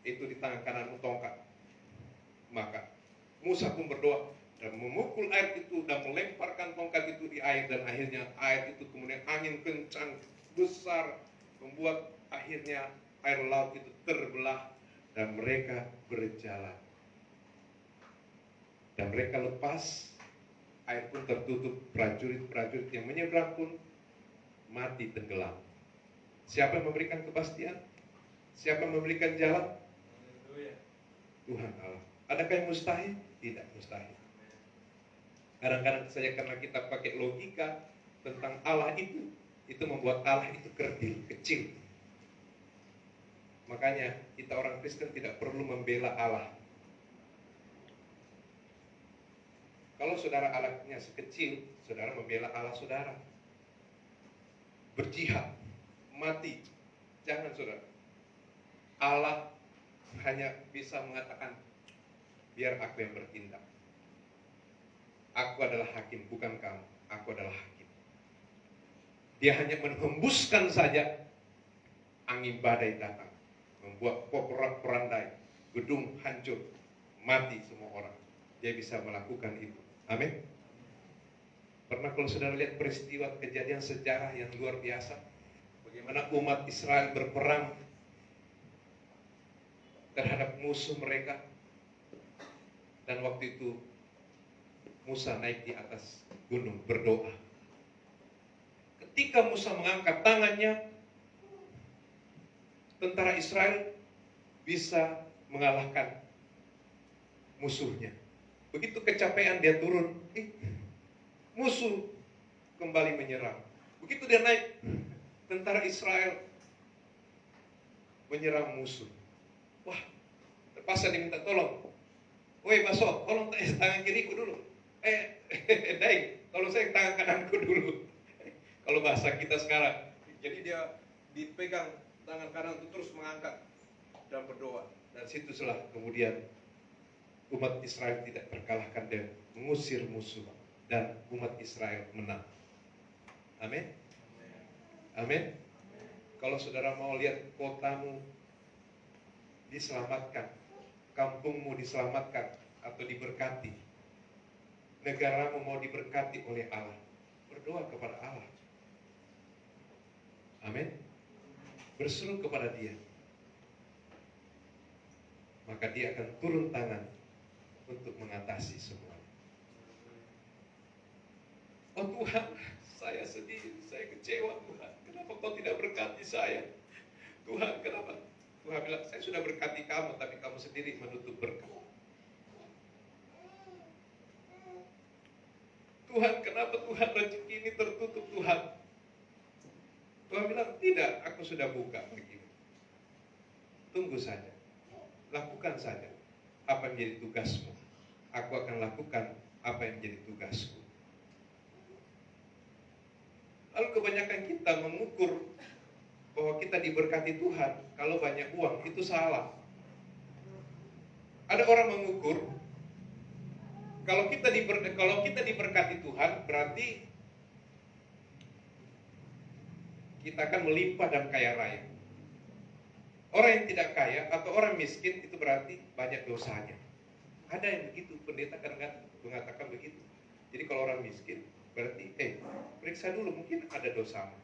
Itu di tangan kananmu tongkat. Maka Musa pun berdoa dan memukul air itu dan melemparkan tongkat itu di air, dan akhirnya air itu kemudian angin kencang besar membuat akhirnya air laut itu terbelah dan mereka berjalan. Dan mereka lepas, air pun tertutup, prajurit-prajurit yang menyeberang pun mati tenggelam. Siapa yang memberikan kepastian? Siapa yang memberikan jalan? Tuhan Allah. Adakah yang mustahil? Tidak mustahil. Kadang-kadang saja karena kita pakai logika tentang Allah itu membuat Allah itu kecil. Makanya kita orang Kristen tidak perlu membela Allah. Kalau saudara Allahnya sekecil, saudara membela Allah saudara. Berjihad, mati. Jangan saudara. Allah hanya bisa mengatakan, biar aku yang bertindak. Aku adalah hakim, bukan kamu. Aku adalah hakim. Dia hanya menghembuskan saja, angin badai datang, membuat porak-porandai, gedung hancur, mati semua orang. Dia bisa melakukan itu. Amin. Pernah kalau saudara lihat peristiwa kejadian sejarah yang luar biasa, bagaimana umat Israel berperang terhadap musuh mereka, dan waktu itu Musa naik di atas gunung berdoa. Ketika Musa mengangkat tangannya, tentara Israel bisa mengalahkan musuhnya. Begitu kecapean dia turun, musuh kembali menyerang. Begitu dia naik, tentara Israel menyerang musuh. Wah, terpaksa diminta tolong. Woi Baso, tolong tangan kiriku dulu. Daeng, tolong saya tangan kananku dulu. Kalau bahasa kita sekarang. Jadi dia dipegang tangan kanan itu terus mengangkat dan berdoa. Dan situlah kemudian umat Israel tidak terkalahkan dan mengusir musuh, dan umat Israel menang. Amin. Amin. Kalau saudara mau lihat kotamu diselamatkan, kampungmu diselamatkan atau diberkati, negaramu mau diberkati oleh Allah, berdoa kepada Allah. Amin. Berseru kepada Dia, maka Dia akan turun tangan untuk mengatasi semuanya. Oh Tuhan, saya sedih, saya kecewa Tuhan. Kenapa Kau tidak berkati saya? Tuhan, kenapa? Tuhan bilang, saya sudah berkati kamu, tapi kamu sendiri menutup berkat. Tuhan, kenapa Tuhan rezeki ini tertutup Tuhan? Tuhan bilang, tidak, aku sudah buka begini. Tunggu saja, lakukan saja apa yang menjadi tugasmu. Aku akan lakukan apa yang menjadi tugasku. Lalu kebanyakan kita mengukur bahwa kita diberkati Tuhan kalau banyak uang, itu salah. Ada orang mengukur kalau kita diberkati Tuhan berarti kita akan melimpah dan kaya raya. Orang yang tidak kaya atau orang miskin itu berarti banyak dosanya. Ada yang begitu, pendeta kadang-kadang mengatakan begitu. Jadi kalau orang miskin berarti periksa dulu, mungkin ada dosamu.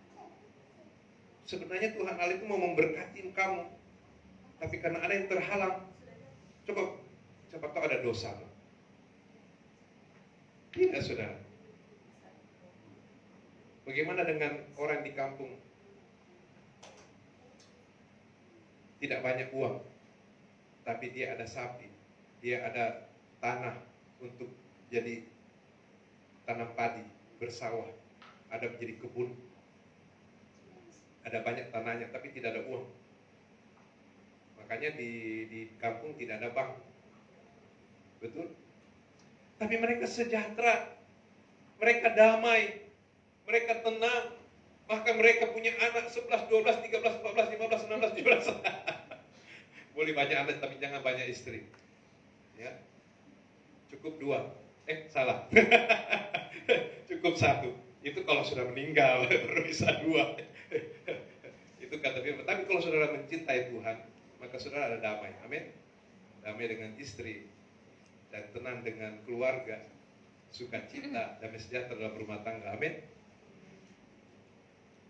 Sebenarnya Tuhan Allah itu mau memberkati kamu, tapi karena ada yang terhalang, coba tahu ada dosamu. Tidak, saudara. Bagaimana dengan orang di kampung? Tidak banyak uang, tapi dia ada sapi, dia ada tanah untuk jadi tanam padi, bersawah, ada menjadi kebun, ada banyak tanahnya, tapi tidak ada uang. Makanya di kampung tidak ada bank, betul? Tapi mereka sejahtera, mereka damai, mereka tenang, bahkan mereka punya anak 11, 12, 13, 14, 15, 16, 17. Boleh banyak anak tapi jangan banyak istri. Ya. Cukup 2. Salah. Cukup 1. Itu kalau sudah meninggal baru bisa 2. Itu kata firman. Tapi kalau saudara mencintai Tuhan, maka saudara ada damai. Amin. Damai dengan istri dan tenang dengan keluarga, sukacita, damai sejahtera dalam rumah tangga. Amin.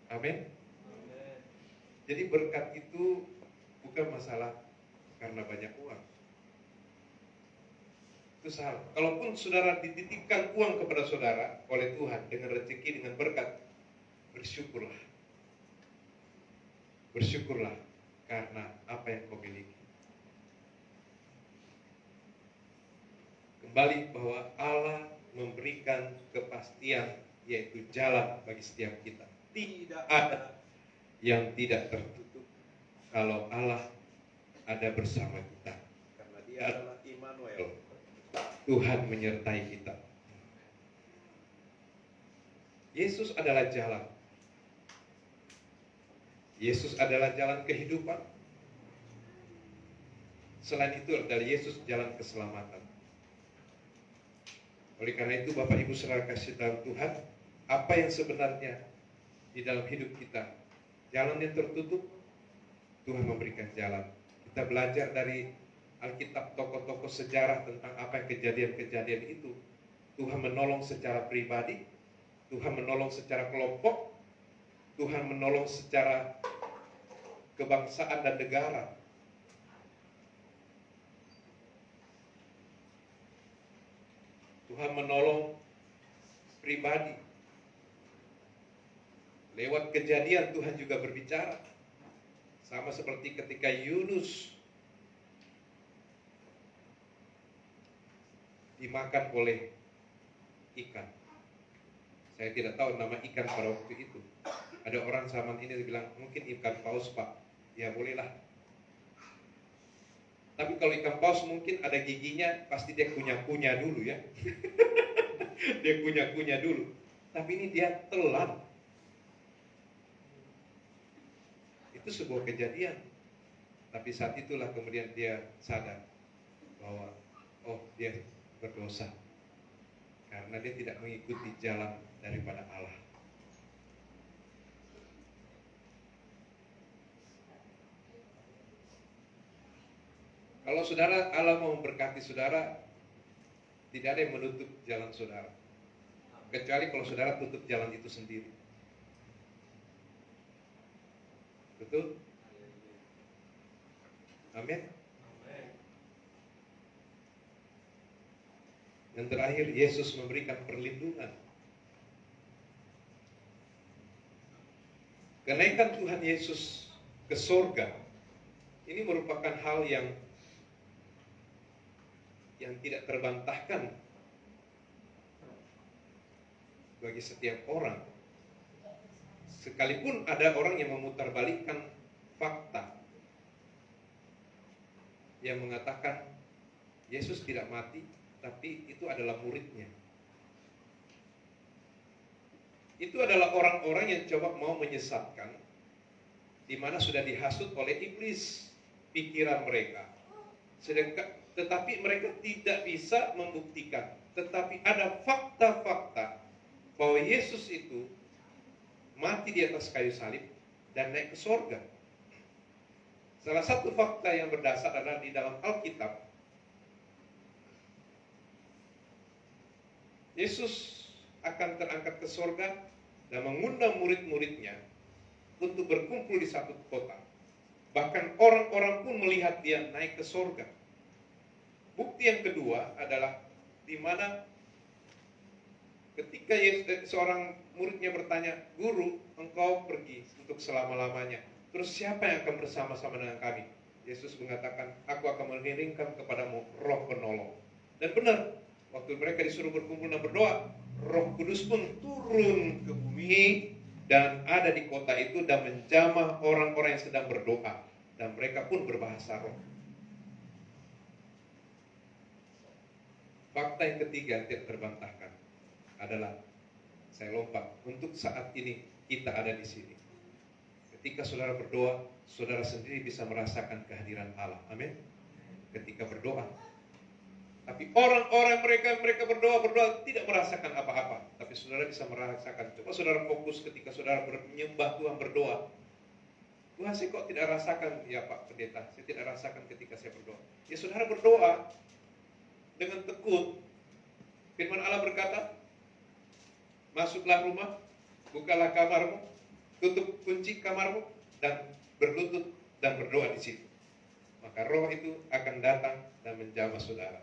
Amin. Jadi berkat itu bukan masalah karena banyak uang. Itu salah. Kalaupun saudara dititipkan uang kepada saudara oleh Tuhan dengan rezeki, dengan berkat, bersyukurlah. Bersyukurlah karena apa yang kau miliki. Kembali bahwa Allah memberikan kepastian, yaitu jalan bagi setiap kita. Tidak ada yang tidak tertutup kalau Allah ada bersama kita. Karena Dia adalah Immanuel. Tuhan menyertai kita. Yesus adalah jalan. Yesus adalah jalan kehidupan. Selain itu adalah Yesus jalan keselamatan. Oleh karena itu Bapak Ibu saudara kasih dalam Tuhan, apa yang sebenarnya di dalam hidup kita, jalan yang tertutup, Tuhan memberikan jalan. Kita belajar dari Alkitab, tokoh-tokoh sejarah tentang apa yang kejadian-kejadian itu. Tuhan menolong secara pribadi, Tuhan menolong secara kelompok, Tuhan menolong secara kebangsaan dan negara. Tuhan menolong pribadi. Lewat kejadian Tuhan juga berbicara. Sama seperti ketika Yunus dimakan oleh ikan. Saya tidak tahu nama ikan pada waktu itu. Ada orang zaman ini bilang mungkin ikan paus, Pak. Ya bolehlah. Tapi kalau ikan paus mungkin ada giginya, pasti dia kunyah-kunyah dulu ya. Dia kunyah-kunyah dulu. Tapi ini dia telan. Itu sebuah kejadian. Tapi saat itulah kemudian dia sadar bahwa dia berdosa karena dia tidak mengikuti jalan daripada Allah. Kalau saudara, Allah mau memberkati saudara, tidak ada yang menutup jalan saudara, kecuali kalau saudara tutup jalan itu sendiri. Betul? Amin. Yang terakhir, Yesus memberikan perlindungan. Kenaikan Tuhan Yesus ke surga ini merupakan hal yang tidak terbantahkan bagi setiap orang. Sekalipun ada orang yang memutarbalikkan fakta, yang mengatakan Yesus tidak mati, tapi itu adalah muridnya. Itu adalah orang-orang yang coba mau menyesatkan, di mana sudah dihasut oleh iblis pikiran mereka. Tetapi mereka tidak bisa membuktikan. Tetapi ada fakta-fakta bahwa Yesus itu mati di atas kayu salib dan naik ke surga. Salah satu fakta yang berdasar adalah di dalam Alkitab, Yesus akan terangkat ke surga dan mengundang murid-muridnya untuk berkumpul di satu kota. Bahkan orang-orang pun melihat dia naik ke surga. Bukti yang kedua adalah di mana Ketika seorang muridnya bertanya, "Guru, engkau pergi untuk selama-lamanya. Terus siapa yang akan bersama-sama dengan kami?" Yesus mengatakan, "Aku akan mengirimkan kepadamu Roh Penolong." Dan benar, waktu mereka disuruh berkumpul dan berdoa, Roh Kudus pun turun ke bumi dan ada di kota itu dan menjamah orang-orang yang sedang berdoa, dan mereka pun berbahasa roh. Fakta yang ketiga tidak terbantahkan adalah, saya lompat, untuk saat ini kita ada di sini. Ketika saudara berdoa, saudara sendiri bisa merasakan kehadiran Allah. Amin. Ketika berdoa. Tapi orang-orang mereka berdoa tidak merasakan apa-apa. Tapi saudara bisa merasakan. Coba saudara fokus ketika saudara menyembah Tuhan, berdoa. Tuhan, saya kok tidak rasakan? Ya Pak Pendeta, saya tidak rasakan ketika saya berdoa. Ya saudara berdoa dengan tekun. Firman Allah berkata, masuklah rumah, bukalah kamarmu, tutup kunci kamarmu, dan berlutut dan berdoa di situ. Maka roh itu akan datang dan menjamah saudara.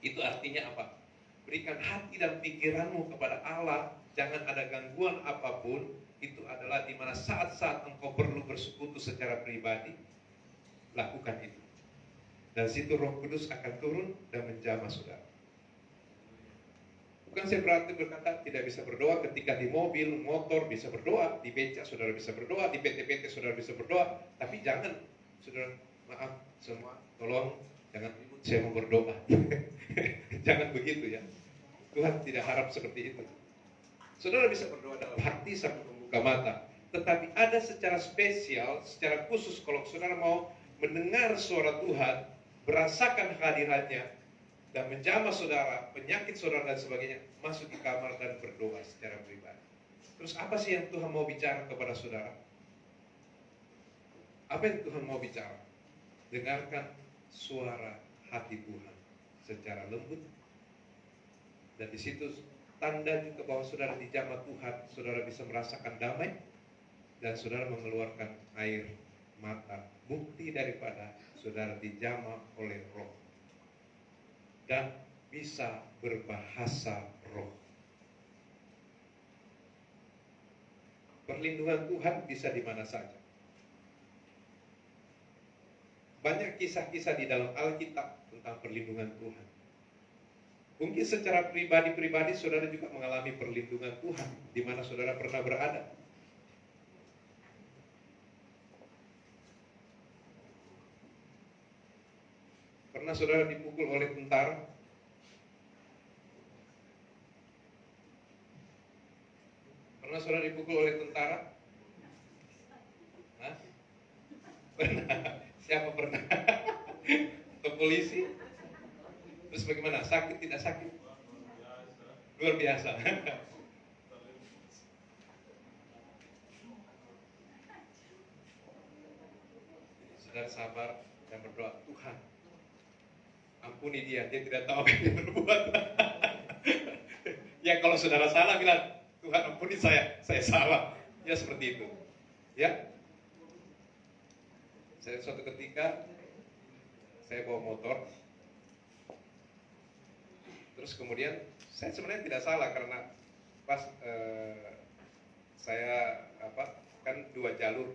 Itu artinya apa? Berikan hati dan pikiranmu kepada Allah. Jangan ada gangguan apapun. Itu adalah di mana saat-saat engkau perlu bersekutu secara pribadi, lakukan itu. Dan situ Roh Kudus akan turun dan menjamah saudara. Bukan saya berarti berkata tidak bisa berdoa ketika di mobil, motor bisa berdoa, di becak saudara bisa berdoa, di PT-PT saudara bisa berdoa. Tapi jangan, saudara, maaf semua, tolong jangan ribut, saya mau berdoa. Jangan begitu ya. Tuhan tidak harap seperti itu. Saudara bisa berdoa dalam hati sambil membuka mata. Tetapi ada secara spesial, secara khusus kalau saudara mau mendengar suara Tuhan, merasakan kehadirannya, dan menjamah saudara, penyakit saudara dan sebagainya, masuk di kamar dan berdoa secara pribadi. Terus apa sih yang Tuhan mau bicara kepada saudara? Apa yang Tuhan mau bicara? Dengarkan suara hati Tuhan secara lembut, dan di situ tanda juga bahwa saudara dijamah Tuhan, saudara bisa merasakan damai, dan saudara mengeluarkan air mata, bukti daripada saudara dijamah oleh Roh, dan bisa berbahasa roh. Perlindungan Tuhan bisa di mana saja. Banyak kisah-kisah di dalam Alkitab tentang perlindungan Tuhan. Mungkin secara pribadi saudara juga mengalami perlindungan Tuhan di mana saudara pernah berada. Pernah saudara dipukul oleh tentara? Pernah saudara dipukul oleh tentara? Hah? Pernah? Siapa pernah? Atau polisi? Terus bagaimana? Sakit tidak sakit? Luar biasa. Saudara sabar dan berdoa, Tuhan, ampuni dia tidak tahu apa yang dia berbuat. Ya kalau saudara salah bilang, Tuhan ampuni saya salah. Ya seperti itu. Ya. Saya suatu ketika saya bawa motor, terus kemudian saya sebenarnya tidak salah karena pas saya kan 2 jalur,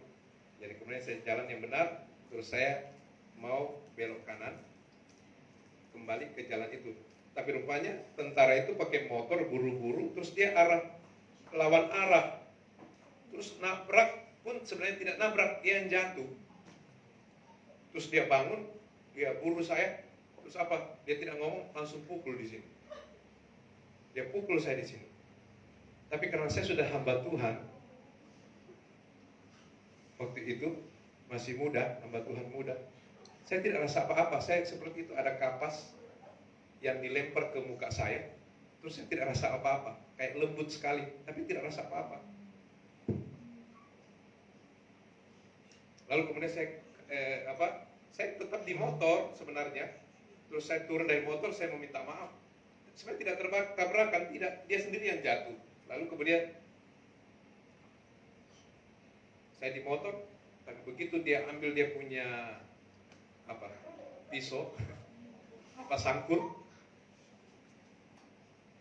jadi kemudian saya jalan yang benar, terus saya mau belok kanan kembali ke jalan itu, tapi rupanya tentara itu pakai motor buru-buru, terus dia lawan arah, terus nabrak pun sebenarnya tidak nabrak, dia yang jatuh. Terus dia bangun, dia buru saya, terus apa? Dia tidak ngomong, langsung pukul di sini. Dia pukul saya di sini. Tapi karena saya sudah hamba Tuhan, waktu itu masih muda, hamba Tuhan muda, saya tidak rasa apa-apa. Saya seperti itu, ada kapas yang dilempar ke muka saya, terus saya tidak rasa apa-apa, kayak lembut sekali, tapi tidak rasa apa-apa. Lalu kemudian saya tetap di motor sebenarnya, terus saya turun dari motor, saya meminta maaf. Sebenarnya tidak tabrakan, tidak, dia sendiri yang jatuh. Lalu kemudian saya di motor, tapi begitu dia ambil dia punya pisau, sangkur,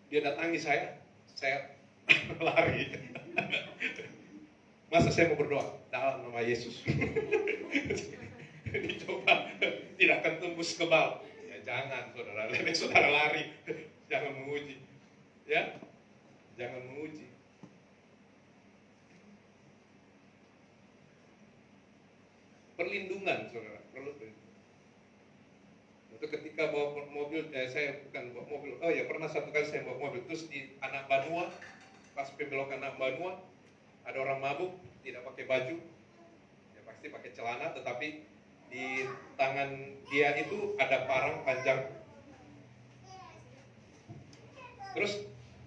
Dia datangi saya lari. Masa saya mau berdoa dalam nama Yesus? Dicoba, tidak akan tembus kebal. Ya jangan saudara, lebih saudara lari. Jangan menguji. Ya, jangan menguji. Perlindungan saudara, perlu perlindungan. Itu ketika bawa mobil, saya bukan bawa mobil. Oh ya, pernah satu kali saya bawa mobil terus di Anak Banua, pas pembelokan Anak Banua, ada orang mabuk, tidak pakai baju, ya pasti pakai celana, tetapi di tangan dia itu ada parang panjang. Terus,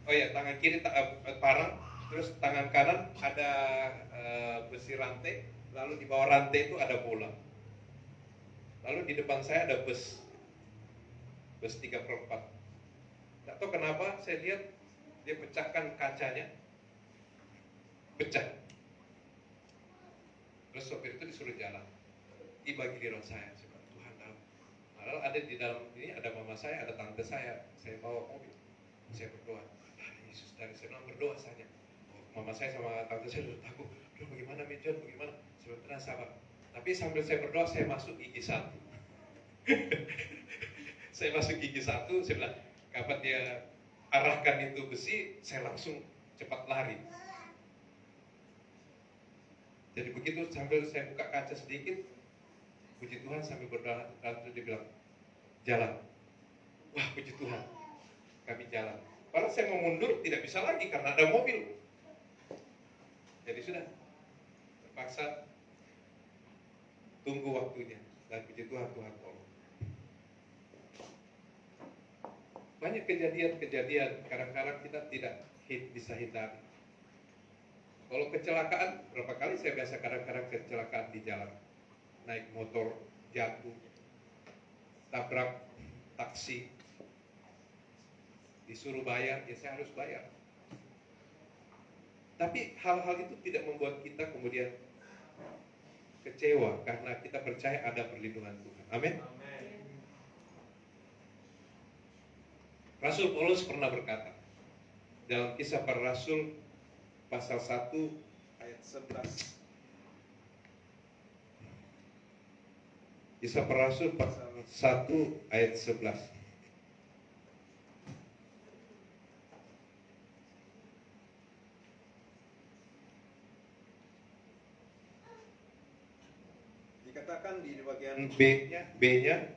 oh ya, tangan kiri parang, terus tangan kanan ada besi rantai, lalu di bawah rantai itu ada bola. Lalu di depan saya ada bus 3/4. Tidak tahu kenapa saya lihat dia pecahkan kacanya, pecah. Terus sopir itu disuruh jalan, tiba giliran saya bilang, Tuhan tahu. Padahal ada di dalam ini ada mama saya, ada tante saya bawa mobil. Saya berdoa, Yesus dari sana berdoa saja. Mama saya sama tante saya sudah takut. Aduh bagaimana John, bagaimana? Sebentar sabar. Tapi sambil saya berdoa, saya masuk gigi 1. Saya masuk gigi 1, saya bilang, kapan dia arahkan itu besi, saya langsung cepat lari. Jadi begitu sambil saya buka kaca sedikit, puji Tuhan sambil berdoa, lalu dia bilang, jalan. Wah puji Tuhan, kami jalan. Kalau saya mau mundur tidak bisa lagi karena ada mobil. Jadi sudah, terpaksa tunggu waktunya. Dan puji Tuhan, Tuhan tolong. Banyak kejadian-kejadian, kadang-kadang kita tidak bisa hindari. Kalau kecelakaan, berapa kali saya biasa kadang-kadang kecelakaan di jalan. Naik motor, jatuh, tabrak taksi, disuruh bayar, ya saya harus bayar. Tapi hal-hal itu tidak membuat kita kemudian kecewa, karena kita percaya ada perlindungan Tuhan. Amin. Rasul Paulus pernah berkata dalam Kisah Para Rasul pasal 1 ayat 11. Kisah Para Rasul pasal 1 ayat 11.
Dikatakan di bagian
B-nya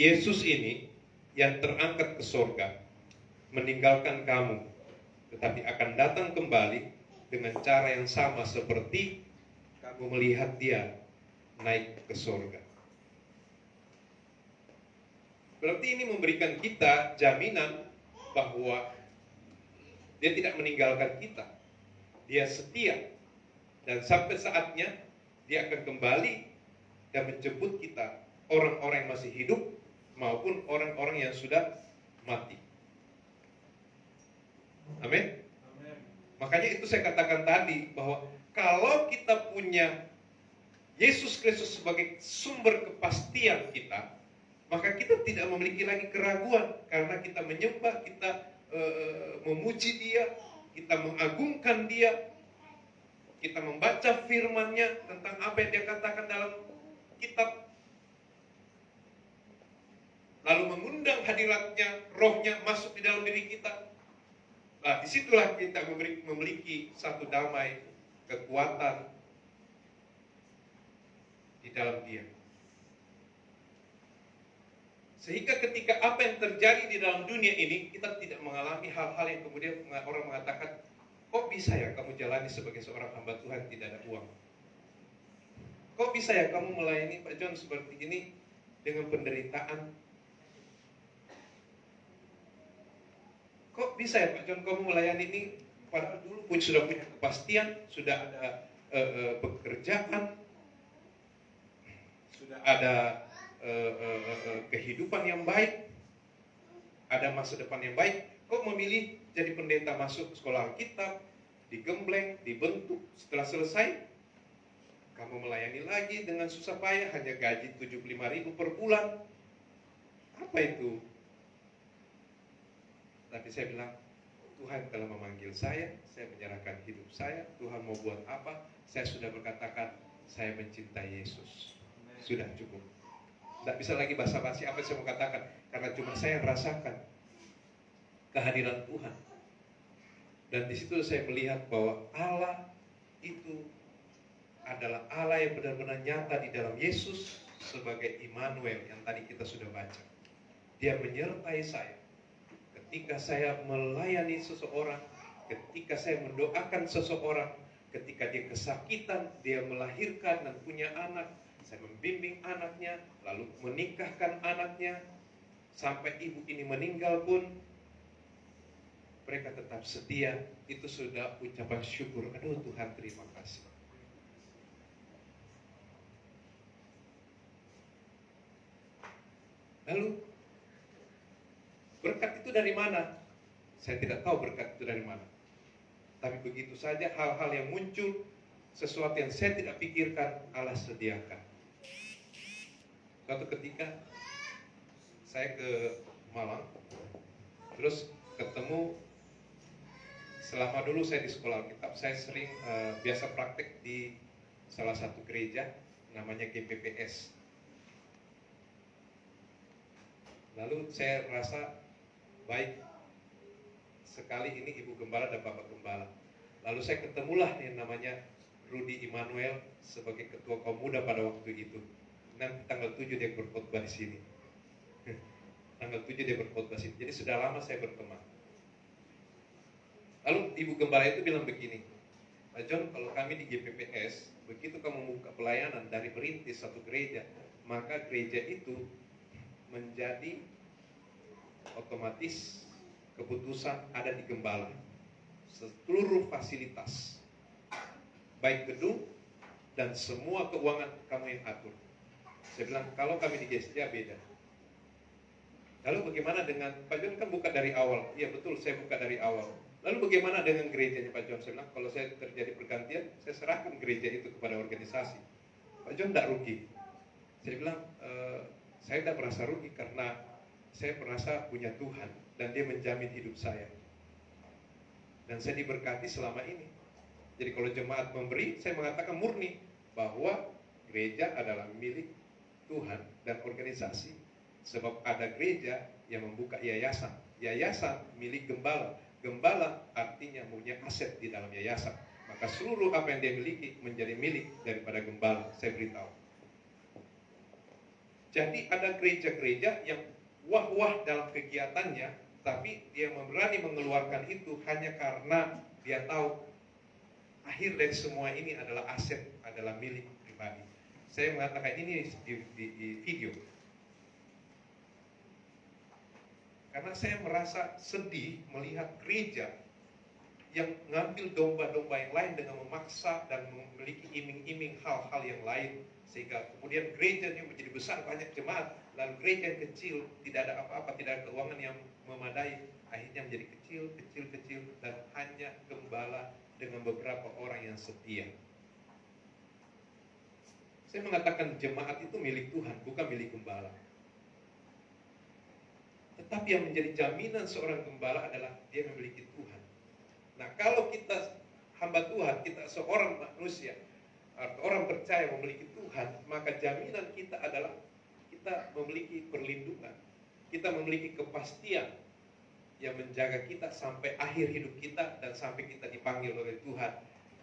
Yesus ini yang terangkat ke sorga, meninggalkan kamu, tetapi akan datang kembali dengan cara yang sama seperti kamu melihat dia naik ke sorga. Berarti ini memberikan kita jaminan bahwa dia tidak meninggalkan kita. Dia setia. Dan sampai saatnya dia akan kembali dan menjemput kita, orang-orang yang masih hidup maupun orang-orang yang sudah mati. Amin. Makanya itu saya katakan tadi bahwa kalau kita punya Yesus Kristus sebagai sumber kepastian kita, maka kita tidak memiliki lagi keraguan karena kita menyembah, kita memuji Dia, kita mengagungkan Dia, kita membaca firman-Nya tentang apa yang Dia katakan dalam kitab, lalu mengundang hadiratnya, rohnya masuk di dalam diri kita. Nah, disitulah kita memiliki satu damai, kekuatan di dalam Dia. Sehingga ketika apa yang terjadi di dalam dunia ini, kita tidak mengalami hal-hal yang kemudian orang mengatakan, kok bisa ya kamu jalani sebagai seorang hamba Tuhan tidak ada uang? Kok bisa ya kamu melayani Pak John seperti ini dengan penderitaan? Kok bisa ya Pak John kamu melayani ini padahal dulu pun sudah punya kepastian, sudah ada pekerjaan, sudah ada kehidupan yang baik, ada masa depan yang baik. Kok memilih jadi pendeta, masuk sekolah Alkitab, digembleng, dibentuk, setelah selesai kamu melayani lagi dengan susah payah, hanya gaji 75.000 per bulan. Apa itu? Tapi saya bilang, Tuhan telah memanggil saya menyerahkan hidup saya, Tuhan mau buat apa, saya sudah berkatakan, saya mencintai Yesus. Sudah cukup. Tidak bisa lagi basa-basi apa yang saya mau katakan, karena cuma saya yang rasakan kehadiran Tuhan. Dan di situ saya melihat bahwa Allah itu adalah Allah yang benar-benar nyata di dalam Yesus sebagai Immanuel yang tadi kita sudah baca. Dia menyertai saya ketika saya melayani seseorang, ketika saya mendoakan seseorang, ketika dia kesakitan, dia melahirkan dan punya anak, saya membimbing anaknya, lalu menikahkan anaknya, sampai ibu ini meninggal pun mereka tetap setia. Itu sudah ucapan syukur. Aduh Tuhan, terima kasih. Lalu berkat itu dari mana? Saya tidak tahu berkat itu dari mana. Tapi begitu saja hal-hal yang muncul, sesuatu yang saya tidak pikirkan, Allah sediakan. Suatu ketika saya ke Malang, terus ketemu, selama dulu saya di sekolah Alkitab, saya sering biasa praktek di salah satu gereja namanya GPPS. Lalu saya rasa baik sekali ini Ibu Gembala dan Bapak Gembala. Lalu saya ketemulah yang namanya Rudy Immanuel sebagai ketua kaum muda pada waktu itu. Nanti tanggal 7 dia berkhotbah di sini. Tanggal 7 dia berkhotbah di sini. Jadi sudah lama saya berteman. Lalu Ibu Gembala itu bilang begini, Pak John, kalau kami di GPPS, begitu kamu membuka pelayanan dari merintis satu gereja, maka gereja itu menjadi otomatis keputusan ada di Gembala. Seluruh fasilitas, baik gedung dan semua keuangan kamu yang atur. Saya bilang, kalau kami di GSJ beda. Lalu bagaimana dengan, Pak John kan buka dari awal. Iya betul, saya buka dari awal. Lalu bagaimana dengan gerejanya Pak John? Saya bilang, kalau saya terjadi pergantian, saya serahkan gereja itu kepada organisasi. Pak John tidak rugi. Saya bilang, saya tidak merasa rugi karena saya merasa punya Tuhan dan dia menjamin hidup saya. Dan saya diberkati selama ini. Jadi kalau jemaat memberi, saya mengatakan murni bahwa gereja adalah milik Tuhan dan organisasi. Sebab ada gereja yang membuka yayasan. Yayasan milik gembala. Gembala artinya punya aset di dalam yayasan. Maka seluruh apa yang dia miliki menjadi milik daripada gembala. Saya beritahu. Jadi ada gereja-gereja yang wah-wah dalam kegiatannya, tapi dia berani mengeluarkan itu hanya karena dia tahu akhir dari semua ini adalah aset, adalah milik pribadi. Saya mengatakan ini di video karena saya merasa sedih melihat gereja yang mengambil domba-domba yang lain dengan memaksa dan memiliki iming-iming hal-hal yang lain, sehingga kemudian gerejanya menjadi besar, banyak jemaat, lalu gereja yang kecil, tidak ada apa-apa, tidak ada keuangan yang memadai, akhirnya menjadi kecil, dan hanya gembala dengan beberapa orang yang setia. Saya mengatakan jemaat itu milik Tuhan, bukan milik gembala. Tetapi yang menjadi jaminan seorang gembala adalah dia memiliki Tuhan. Nah, kalau kita hamba Tuhan, kita seorang manusia, atau orang percaya memiliki Tuhan, maka jaminan kita adalah kita memiliki perlindungan. Kita memiliki kepastian yang menjaga kita sampai akhir hidup kita dan sampai kita dipanggil oleh Tuhan.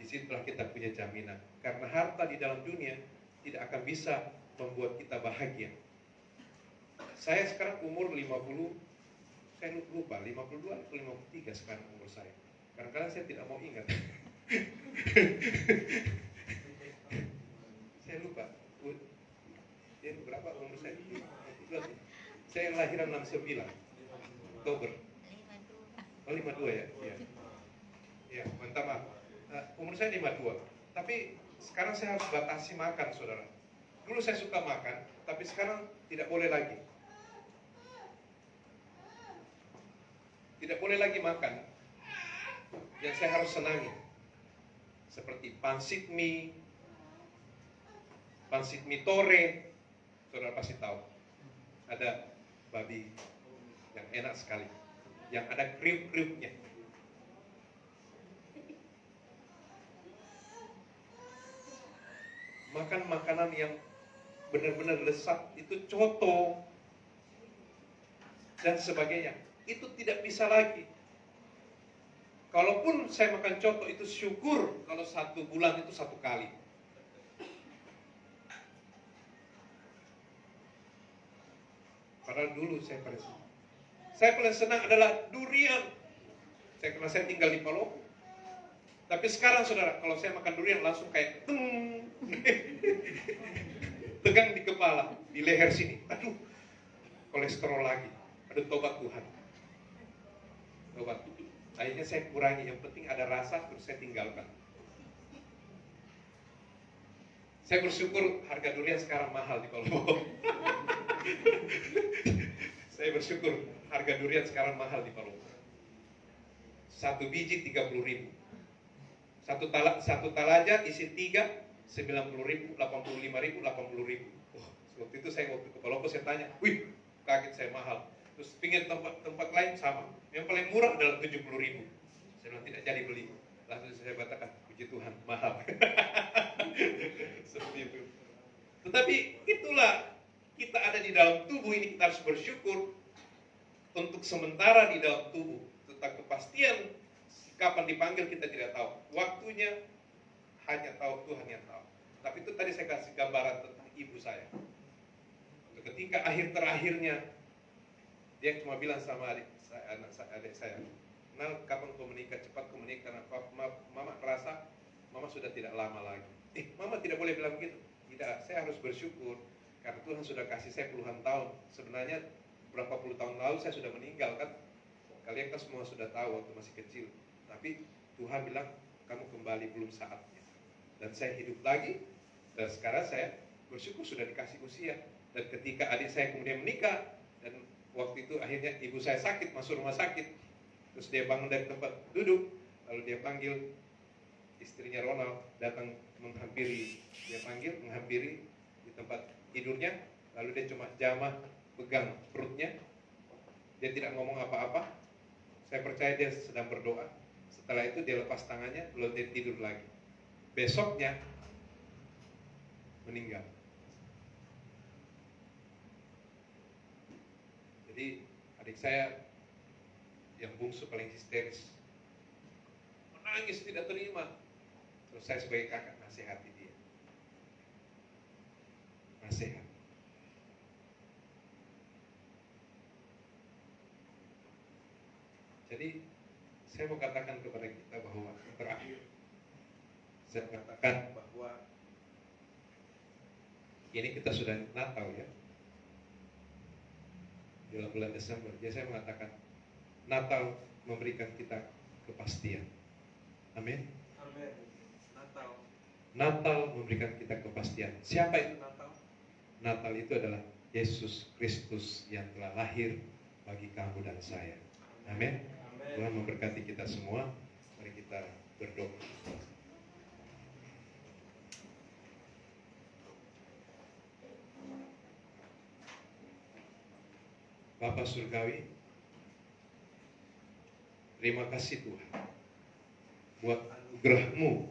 Disitulah kita punya jaminan. Karena harta di dalam dunia tidak akan bisa membuat kita bahagia. Saya sekarang umur 50, saya lupa 52 atau 53 sekarang umur saya. Kadang-kadang saya tidak mau ingat. Saya lupa. Dia berapa umur saya? Saya lahiran 69 Oktober.
52.
Oh 52 ya? Iya. Ya, minta maaf. Umur saya 52. Tapi sekarang saya harus batasi makan, saudara. Dulu saya suka makan, tapi sekarang tidak boleh lagi. Tidak boleh lagi makan yang saya harus senangi, seperti pansit mie tore. Saudara pasti tahu, ada babi yang enak sekali. yang ada kriuk-kriuknya. Makan makanan yang benar-benar lezat, itu coto dan sebagainya. Itu tidak bisa lagi. Kalaupun saya makan coto itu syukur kalau 1 bulan itu 1 kali. Padahal dulu saya paling senang adalah durian. Karena saya tinggal di Palopo. Tapi sekarang saudara, kalau saya makan durian langsung kayak tegang di kepala, di leher sini. Aduh, kolesterol lagi. Aduh, tobat Tuhan. Tobat. Akhirnya saya kurangi, yang penting ada rasa, terus saya tinggalkan. Saya bersyukur harga durian sekarang mahal di Palopo. Saya bersyukur harga durian sekarang mahal di Palopo. 1 biji 30.000. Satu talaja isi 3, 90.000, 85.000, 80.000. Waktu itu saya ke Palopo, saya tanya, wih, kaget saya mahal. Terus pinggir tempat lain sama. Yang paling murah adalah 70.000. Saya bilang tidak jadi beli. Langsung saya katakan, puji Tuhan, mahal. Seperti itu. Tetapi itulah, kita ada di dalam tubuh ini, kita harus bersyukur. Untuk sementara di dalam tubuh. Tentang kepastian, kapan dipanggil kita tidak tahu. Waktunya hanya tahu Tuhan yang tahu. Tapi itu tadi saya kasih gambaran tentang ibu saya. Ketika akhir-terakhirnya, dia cuma bilang sama adik saya, "Nal, kapan kau menikah? Cepat kau menikah." Karena mama merasa mama sudah tidak lama lagi. Mama tidak boleh bilang begitu. Tidak, saya harus bersyukur karena Tuhan sudah kasih saya puluhan tahun. Sebenarnya berapa puluh tahun lalu saya sudah meninggal kan. Kalian kan semua sudah tahu waktu masih kecil. Tapi Tuhan bilang, kamu kembali belum saatnya. Dan saya hidup lagi. Dan sekarang saya bersyukur sudah dikasih usia. Dan ketika adik saya kemudian menikah, dan waktu itu akhirnya ibu saya sakit, masuk rumah sakit. Terus dia bangun dari tempat duduk, lalu dia panggil istrinya Ronald, datang menghampiri. Dia panggil, menghampiri di tempat tidurnya, lalu dia cuma jamah pegang perutnya. Dia tidak ngomong apa-apa. Saya percaya dia sedang berdoa. Setelah itu dia lepas tangannya, lalu dia tidur lagi. Besoknya meninggal. Jadi adik saya yang bungsu paling histeris, menangis tidak terima. Terus saya sebagai kakak nasihati dia. Nasihat. Jadi saya mau katakan kepada kita bahwa terakhir saya katakan bahwa ini kita sudah Natal ya, dalam bulan Desember. Jadi saya mengatakan Natal memberikan kita kepastian. Amin.
Amin. Natal.
Natal memberikan kita kepastian. Siapa itu
Natal?
Natal itu adalah Yesus Kristus yang telah lahir bagi kamu dan saya. Amin. Tuhan memberkati kita semua. Mari kita berdoa. Bapa Surgawi, terima kasih Tuhan buat anugerah-Mu,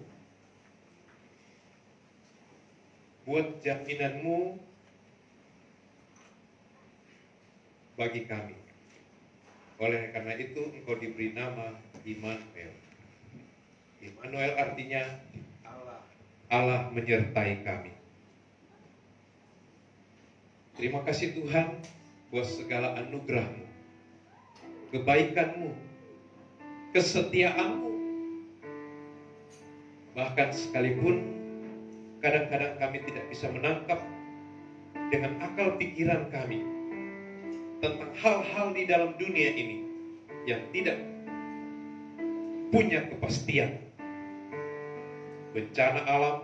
buat jaminan-Mu bagi kami. Oleh karena itu Engkau diberi nama Immanuel. Immanuel artinya Allah menyertai kami. Terima kasih Tuhan buat segala anugerah-Mu, kebaikan-Mu, kesetiaan-Mu. Bahkan sekalipun kadang-kadang kami tidak bisa menangkap dengan akal pikiran kami tentang hal-hal di dalam dunia ini yang tidak punya kepastian. Bencana alam,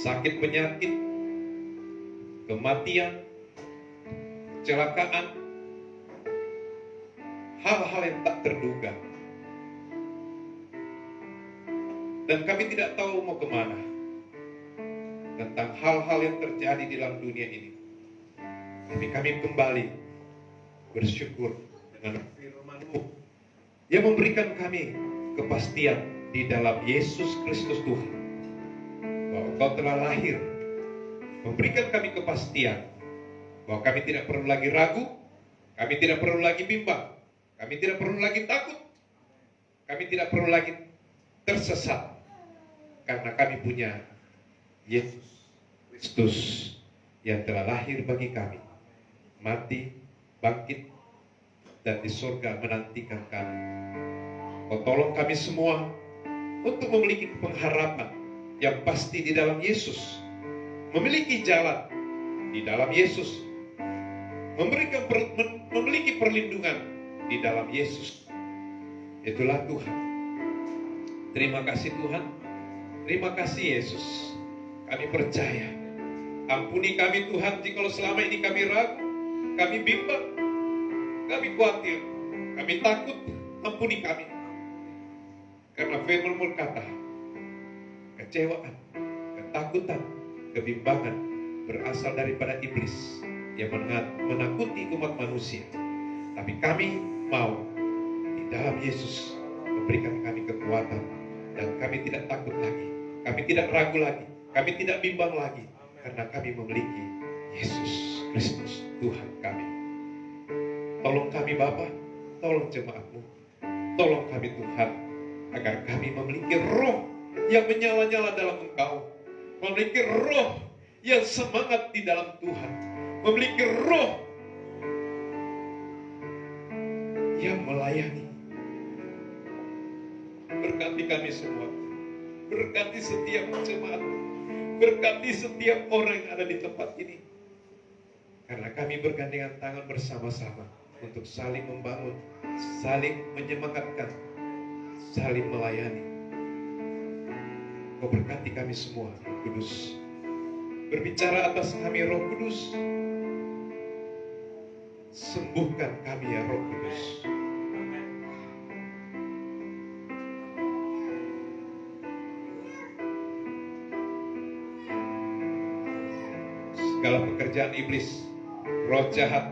sakit penyakit, kematian, kecelakaan, hal-hal yang tak terduga. Dan kami tidak tahu mau kemana tentang hal-hal yang terjadi di dalam dunia ini. Tapi kami kembali bersyukur dengan firman-Mu yang memberikan kami kepastian di dalam Yesus Kristus Tuhan, bahwa Engkau telah lahir, memberikan kami kepastian bahwa kami tidak perlu lagi ragu, kami tidak perlu lagi bimbang, kami tidak perlu lagi takut, kami tidak perlu lagi tersesat, karena kami punya Yesus Kristus yang telah lahir bagi kami, mati, bangkit, dan di surga menantikan kami. Kau tolong kami semua untuk memiliki pengharapan yang pasti di dalam Yesus, memiliki jalan di dalam Yesus, memiliki perlindungan di dalam Yesus. Itulah Tuhan. Terima kasih Tuhan. Terima kasih Yesus. Kami percaya. Ampuni kami Tuhan jikalau selama ini kami ragu, kami bimbang, kami khawatir, kami takut. Ampuni kami. Karena firman berkata, kecewaan, ketakutan, kebimbangan berasal daripada iblis yang menakuti umat manusia. Tapi kami mau di dalam Yesus memberikan kami kekuatan, dan kami tidak takut lagi, kami tidak ragu lagi, kami tidak bimbang lagi, karena kami memiliki Yesus Kristus Tuhan kami. Tolong kami Bapa, tolong jemaat-Mu, tolong kami Tuhan, agar kami memiliki roh yang menyala-nyala dalam Engkau, memiliki roh yang semangat di dalam Tuhan, memiliki roh yang melayani. Berkati kami semua, berkati setiap jemaat, berkati setiap orang yang ada di tempat ini, karena kami bergandengan tangan bersama-sama untuk saling membangun, saling menyemangatkan, saling melayani. Kau berkati kami semua, Roh Kudus. Berbicara atas kami, Roh Kudus. Sembuhkan kami ya Roh Kudus. Segala pekerjaan iblis, roh jahat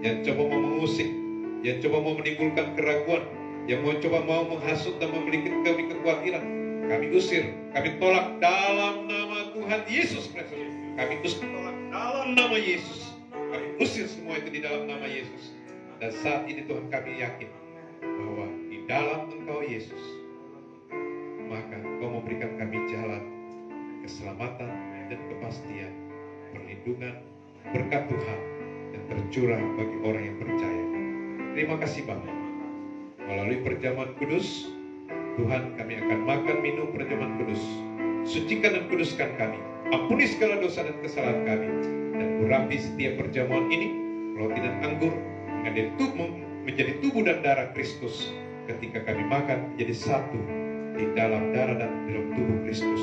yang coba mau mengusik, yang coba mau menimbulkan keraguan, yang coba mau menghasut dan memberi kami kekhawatiran, kami usir, kami tolak dalam nama Tuhan Yesus Kristus. Kami tolak dalam nama Yesus. Kami usir semua itu di dalam nama Yesus. Dan saat ini Tuhan kami yakin bahwa di dalam Engkau Yesus, maka Engkau memberikan kami jalan keselamatan dan kepastian, perlindungan, berkat Tuhan yang tercurah bagi orang yang percaya. Terima kasih Bapa. Melalui perjamuan kudus, Tuhan, kami akan makan minum perjamuan kudus. Sucikan dan kuduskan kami. Ampuni segala dosa dan kesalahan kami. Dan urapi setiap perjamuan ini, roti dan anggur, menjadi tubuh dan darah Kristus. Ketika kami makan, menjadi satu di dalam darah dan dalam tubuh Kristus.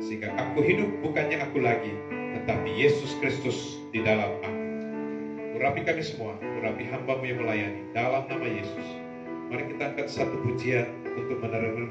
Sehingga aku hidup bukannya aku lagi, tetapi Yesus Kristus di dalam aku. Urapi kami semua, urapi hamba-Mu yang melayani dalam nama Yesus. Mari kita angkat satu pujian untuk menerima